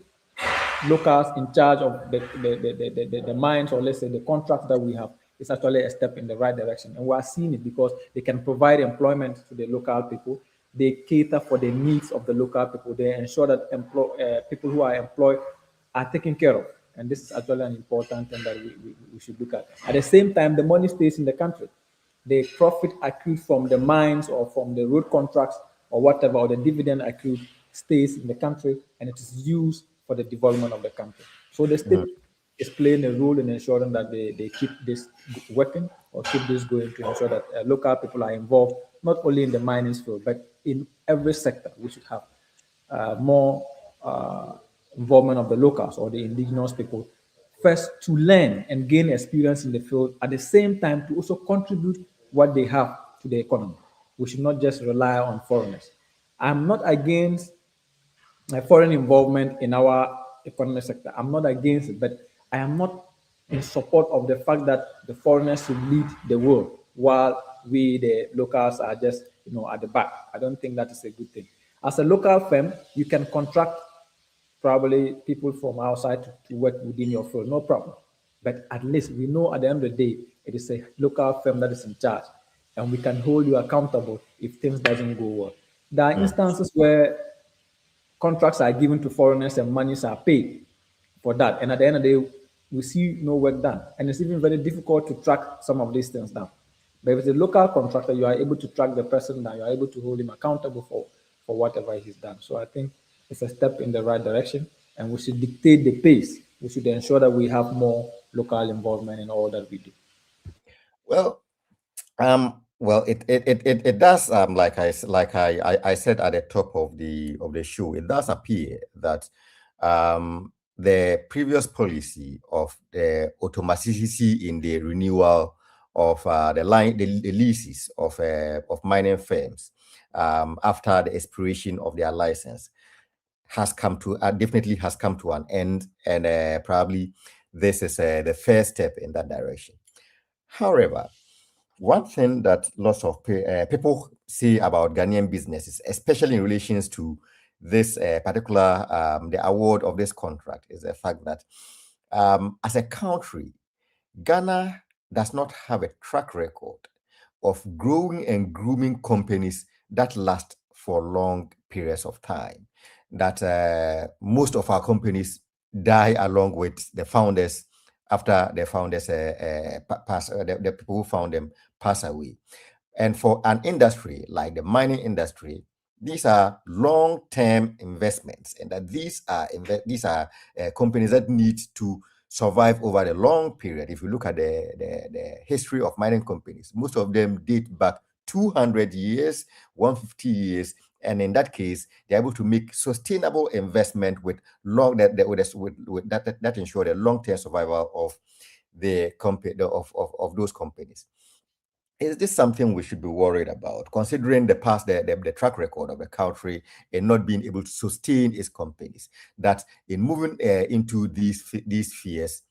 locals in charge of the mines, or let's say the contracts that we have, is actually a step in the right direction. And we are seeing it because they can provide employment to the local people. They cater for the needs of the local people. They ensure that people who are employed are taken care of. And this is actually an important thing that we should look at. At the same time, the money stays in the country. The profit accrued from the mines or from the road contracts or whatever, or the dividend accrued, stays in the country, and it is used for the development of the country. So the state is playing a role in ensuring that they keep this working or keep this going, to ensure that local people are involved, not only in the mining field, but in every sector. We should have more involvement of the locals or the indigenous people, first to learn and gain experience in the field, at the same time to also contribute what they have to the economy. We should not just rely on foreigners. I'm not against foreign involvement in our economic sector. I'm not against it, but I am not in support of the fact that the foreigners should lead the world while we, the locals, are just at the back. I don't think that is a good thing. As a local firm, you can contract probably people from outside to work within your field, no problem. But at least we know at the end of the day, it is a local firm that is in charge, and we can hold you accountable if things doesn't go well. There are instances where contracts are given to foreigners and monies are paid for that, and at the end of the day, we see no work done, and it's even very difficult to track some of these things down. But if it's a local contractor, you are able to track the person down, you are able to hold him accountable for whatever he's done. So I think it's a step in the right direction, and we should dictate the pace we should ensure that we have more local involvement in all that we do. Well, it does like I said at the top of the show, it does appear that the previous policy of the automaticity in the renewal of the leases of mining firms after the expiration of their license has come to definitely has come to an end, and probably this is the first step in that direction. However, one thing that lots of people say about Ghanaian businesses, especially in relations to this particular the award of this contract, is the fact that as a country, Ghana does not have a track record of growing and grooming companies that last for long periods of time. That most of our companies die along with the founders after the founders pass, the people who found them pass away. And for an industry like the mining industry, these are long-term investments, and that these are companies that need to survive over the long period. If you look at the history of mining companies, most of them date back 200 years, 150 years, and in that case, they're able to make sustainable investment with that ensure the long-term survival of the company of those companies. Is this something we should be worried about, considering the past, the track record of the country in not being able to sustain its companies? That in moving into these spheres,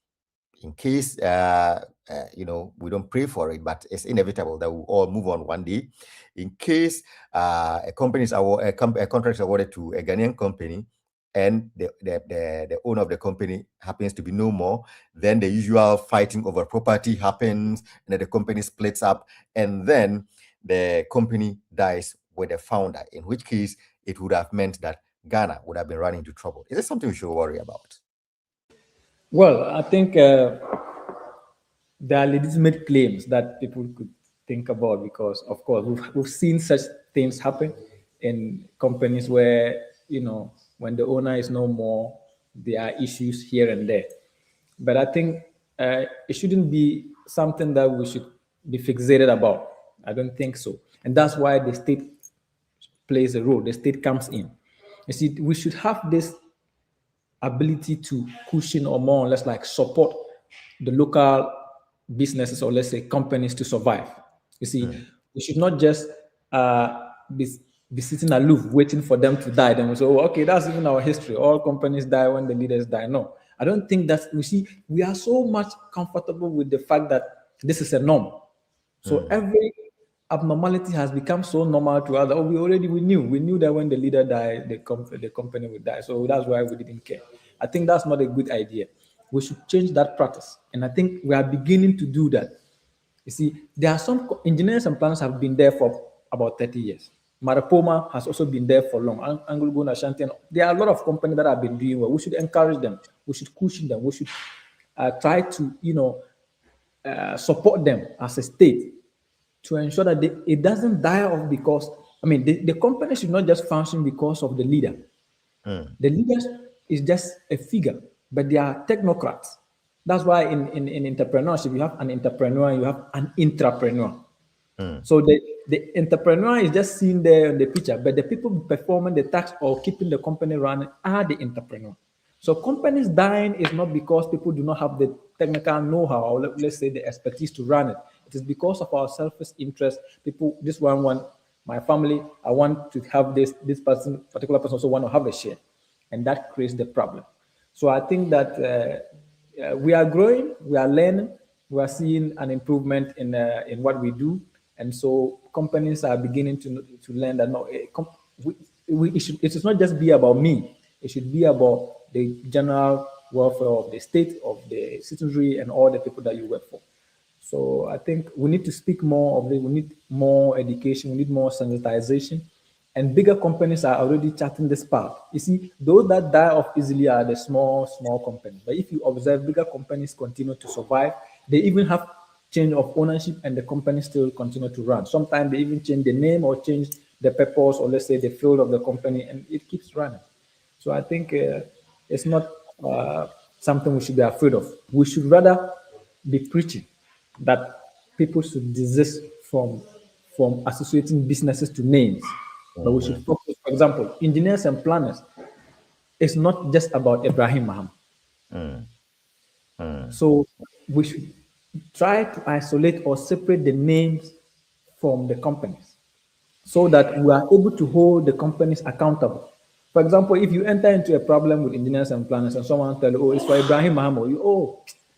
in case we don't pray for it, but it's inevitable that we'll all move on one day. In case a contract is awarded to a Ghanaian company, and the owner of the company happens to be no more, then the usual fighting over property happens, and then the company splits up, and then the company dies with the founder, in which case it would have meant that Ghana would have been running into trouble. Is this something we should worry about? Well, I think there are legitimate claims that people could think about, because, of course, we've seen such things happen in companies where, when the owner is no more, there are issues here and there. But I think it shouldn't be something that we should be fixated about. I don't think so. And that's why the state plays a role. The state comes in. You see, we should have this ability to cushion, or more or less like support the local businesses, or let's say companies, to survive. You see, we should not just be sitting aloof waiting for them to die. Then we say, oh, okay, that's even our history. All companies die when the leaders die. No, I don't think that's, we are so much comfortable with the fact that this is a norm. So every abnormality has become so normal to us that we knew that when the leader died, the company would die. So that's why we didn't care. I think that's not a good idea. We should change that practice, and I think we are beginning to do that. You see, there are some engineers and planners have been there for about 30 years. Marapoma has also been there for long. Anglo-Ghana, Ashanti, there are a lot of companies that have been doing well. We should encourage them. We should cushion them. We should try to, support them as a state, to ensure that it doesn't die off because, the company should not just function because of the leader. The leader is just a figure, but they are technocrats. That's why in entrepreneurship, you have an entrepreneur and you have an intrapreneur. So the entrepreneur is just seen there in the picture, but the people performing the task or keeping the company running are the entrepreneur. So companies dying is not because people do not have the technical know-how, or let's say the expertise to run it. It is because of our selfish interest. People, this one want my family, I want to have this particular person also want to have a share, and that creates the problem. So I think that we are growing, we are learning, we are seeing an improvement in what we do, and so companies are beginning to learn that no, it should not just be about me. It should be about the general welfare of the state, of the citizenry, and all the people that you work for. So I think we need to speak more of it. We need more education. We need more sensitization. And bigger companies are already charting this path. You see, those that die off easily are the small companies. But if you observe, bigger companies continue to survive. They even have change of ownership, and the company still continue to run. Sometimes they even change the name or change the purpose, or let's say the field of the company, and it keeps running. So I think it's not something we should be afraid of. We should rather be preaching that people should desist from associating businesses to names. But we should focus, for example, engineers and planners. It's not just about Ibrahim Muhammad. So we should try to isolate or separate the names from the companies so that we are able to hold the companies accountable. For example, if you enter into a problem with engineers and planners and someone tell you, oh, it's for Ibrahim Muhammad,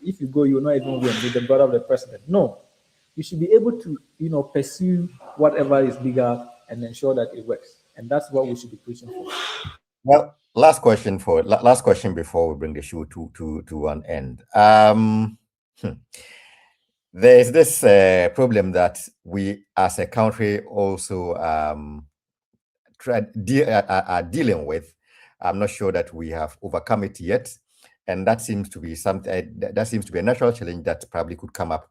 if you go, you'll not even win with the brother of the president. No, you should be able to, pursue whatever is bigger and ensure that it works. And that's what we should be pushing for. Well, last question before we bring the show to an end. There's this problem that we as a country also are dealing with. I'm not sure that we have overcome it yet, and that seems to be something that seems to be a natural challenge that probably could come up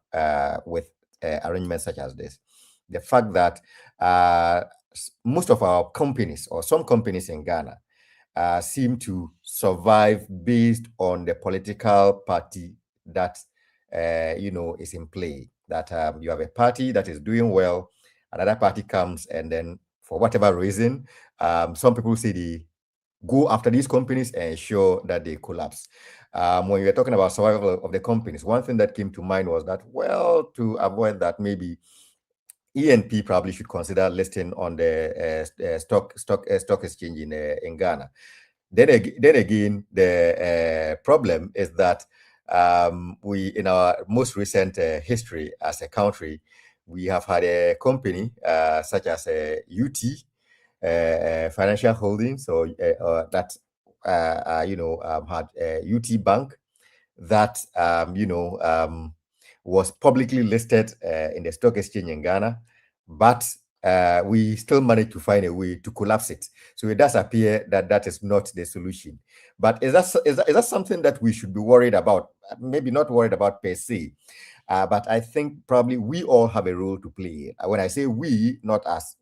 with arrangements such as this. The fact that most of our companies, or some companies in Ghana, seem to survive based on the political party that is in play. That you have a party that is doing well, another party comes, and then for whatever reason, some people say they go after these companies and ensure that they collapse. When you were talking about survival of the companies, one thing that came to mind was that, well, to avoid that, maybe ENP probably should consider listing on the stock exchange in Ghana. Then again, the problem is that we, in our most recent history as a country, we have had a company such as UT Financial Holdings, or that had UT Bank that was publicly listed in the stock exchange in Ghana, but we still managed to find a way to collapse it. So it does appear that that is not the solution. But is that something that we should be worried about? Maybe not worried about per se, but I think probably we all have a role to play. When I say we, not as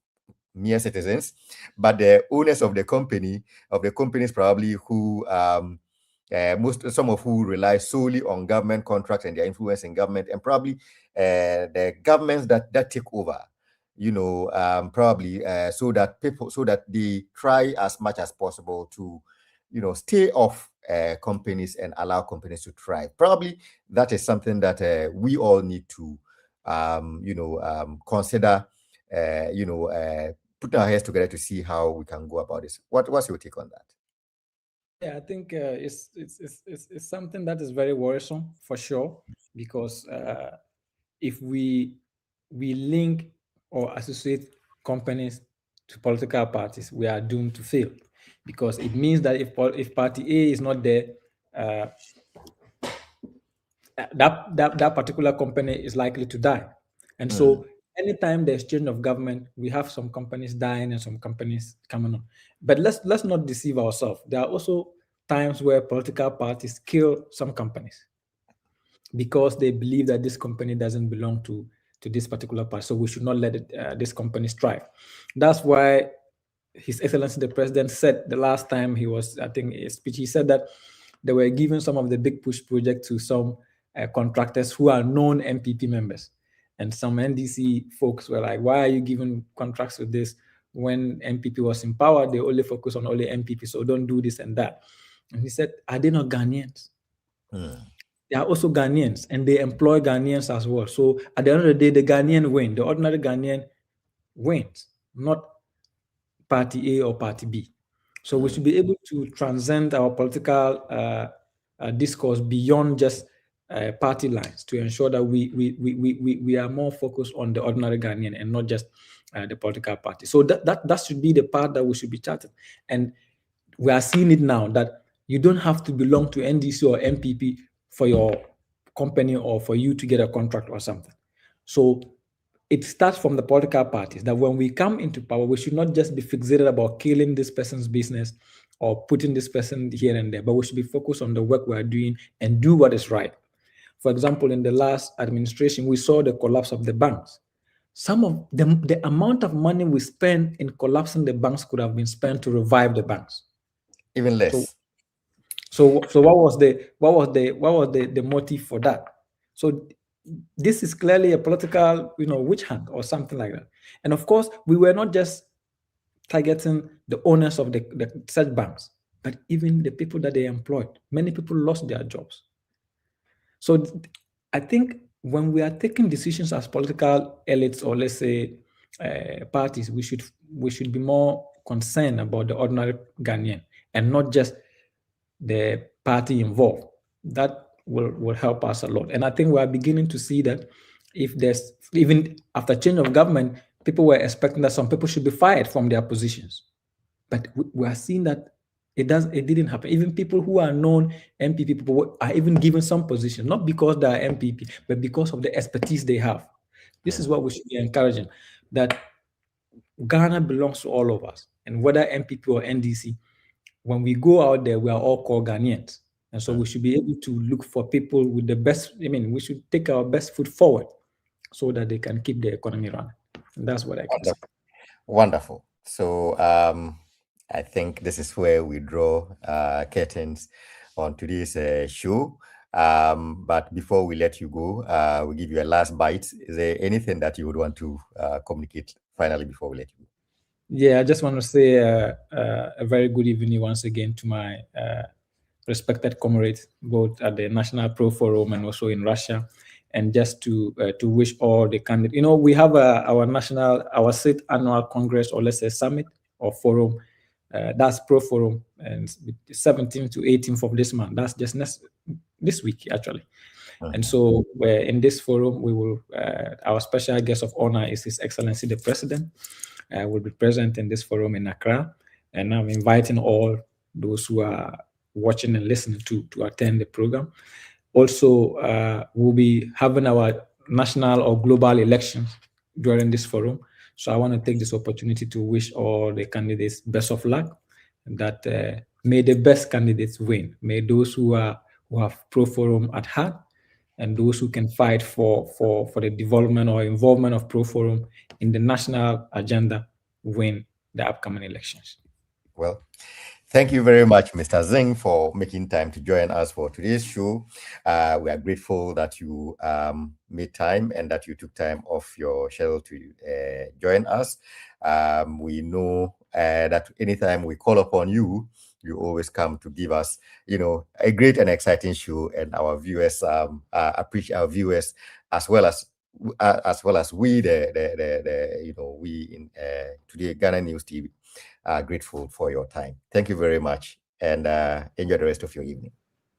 mere citizens, but the owners of the companies probably who some of who rely solely on government contracts and their influence in government, and probably the governments that take over, probably so that they try as much as possible to, stay off companies and allow companies to thrive. Probably that is something that we all need to, consider, put our heads together to see how we can go about this. What's your take on that? Yeah, I think it's something that is very worrisome for sure, because if we link or associate companies to political parties, we are doomed to fail, because it means that if party A is not there, that particular company is likely to die. And so anytime there's change of government, we have some companies dying and some companies coming on. But let's not deceive ourselves. There are also times where political parties kill some companies because they believe that this company doesn't belong to this particular party. So we should not let this company strive. That's why His Excellency the President said the last time he was, I think, in a speech, he said that they were giving some of the big push projects to some contractors who are known MPP members. And some NDC folks were like, why are you giving contracts with this? When MPP was in power, they only focus on only MPP, so don't do this and that. And he said, are they not Ghanaians? They are also Ghanaians, and they employ Ghanaians as well. So at the end of the day, the Ghanaian win. The ordinary Ghanaian wins, not party A or party B. So we should be able to transcend our political discourse beyond just party lines to ensure that we are more focused on the ordinary Ghanaian and not just the political party. So that should be the path that we should be charting. And we are seeing it now that you don't have to belong to NDC or MPP for your company or for you to get a contract or something. So it starts from the political parties that when we come into power, we should not just be fixated about killing this person's business or putting this person here and there, but we should be focused on the work we are doing and do what is right. For example, in the last administration, we saw the collapse of the banks. Some of the amount of money we spent in collapsing the banks could have been spent to revive the banks. Even less. So what was the motive for that? So this is clearly a political, witch hunt or something like that. And of course, we were not just targeting the owners of the such banks, but even the people that they employed. Many people lost their jobs. So I think when we are taking decisions as political elites, or let's say parties, we should be more concerned about the ordinary Ghanaian and not just the party involved. That will help us a lot. And I think we are beginning to see that if there's, even after change of government, people were expecting that some people should be fired from their positions. But we are seeing that it didn't happen. Even people who are known MPP people are even given some position, not because they are MPP, but because of the expertise they have. This is what we should be encouraging, that Ghana belongs to all of us. And whether MPP or NDC, when we go out there, we are all called Ghanaians. And so we should be able to look for people with the best, we should take our best foot forward so that they can keep the economy running. And that's what I can say. Wonderful. So I think this is where we draw curtains on today's show. But before we let you go, we'll give you a last bite. Is there anything that you would want to communicate finally before we let you go? Yeah, I just want to say a very good evening once again to my respected comrades, both at the National Pro Forum and also in Russia, and just to wish all the candidates. We have our sixth annual Congress, or let's say summit or forum. That's Pro Forum, and 17th to 18th of this month. That's just this week, actually. And so in this forum, we will, our special guest of honor is His Excellency the President. Will be present in this forum in Accra. And I'm inviting all those who are watching and listening to attend the program. Also, we'll be having our national or global elections during this forum. So I want to take this opportunity to wish all the candidates best of luck, and that may the best candidates win. May those who have Pro Forum at heart, and those who can fight for the development or involvement of Pro Forum in the national agenda win the upcoming elections. Well, thank you very much, Mr. Zing, for making time to join us for today's show. We are grateful that you made time and that you took time off your schedule to join us. We know that anytime we call upon you, you always come to give us, a great and exciting show, and our viewers appreciate our viewers as well as we, we in Today Ghana News TV are grateful for your time. Thank you very much, and enjoy the rest of your evening.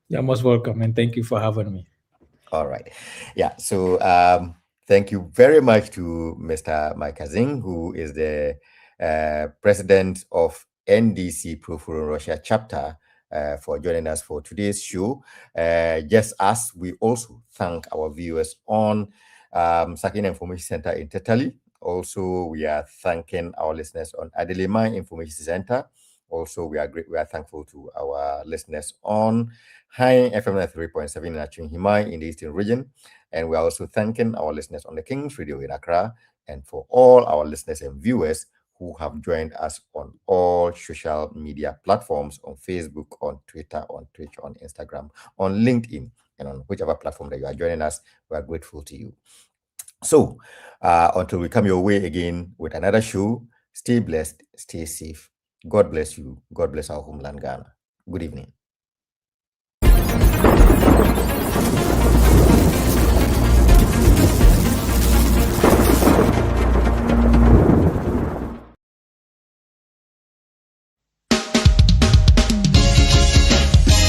You're most welcome, and thank you for having me. All right. Yeah. So thank you very much to Mr. Mike Zing, who is the president of NDC Pro Forum Russia chapter, for joining us for today's show. Just as we also thank our viewers on Sakina Information Center in Tetali. Also, we are thanking our listeners on Adelema Information Center. Also, we are thankful to our listeners on High FM 3.7 in Achunhimai in the Eastern region. And we are also thanking our listeners on the King's Radio in Accra, and for all our listeners and viewers who have joined us on all social media platforms, on Facebook, on Twitter, on Twitch, on Instagram, on LinkedIn, and on whichever platform that you are joining us. We are grateful to you. So until we come your way again with another show, stay blessed, stay safe. God bless you. God bless our homeland, Ghana. Good evening.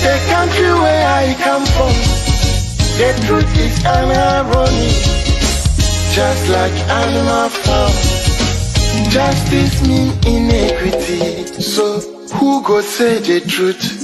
The country where I come from, the truth is irony. Just like animal farm, justice mean inequity. So who go say the truth?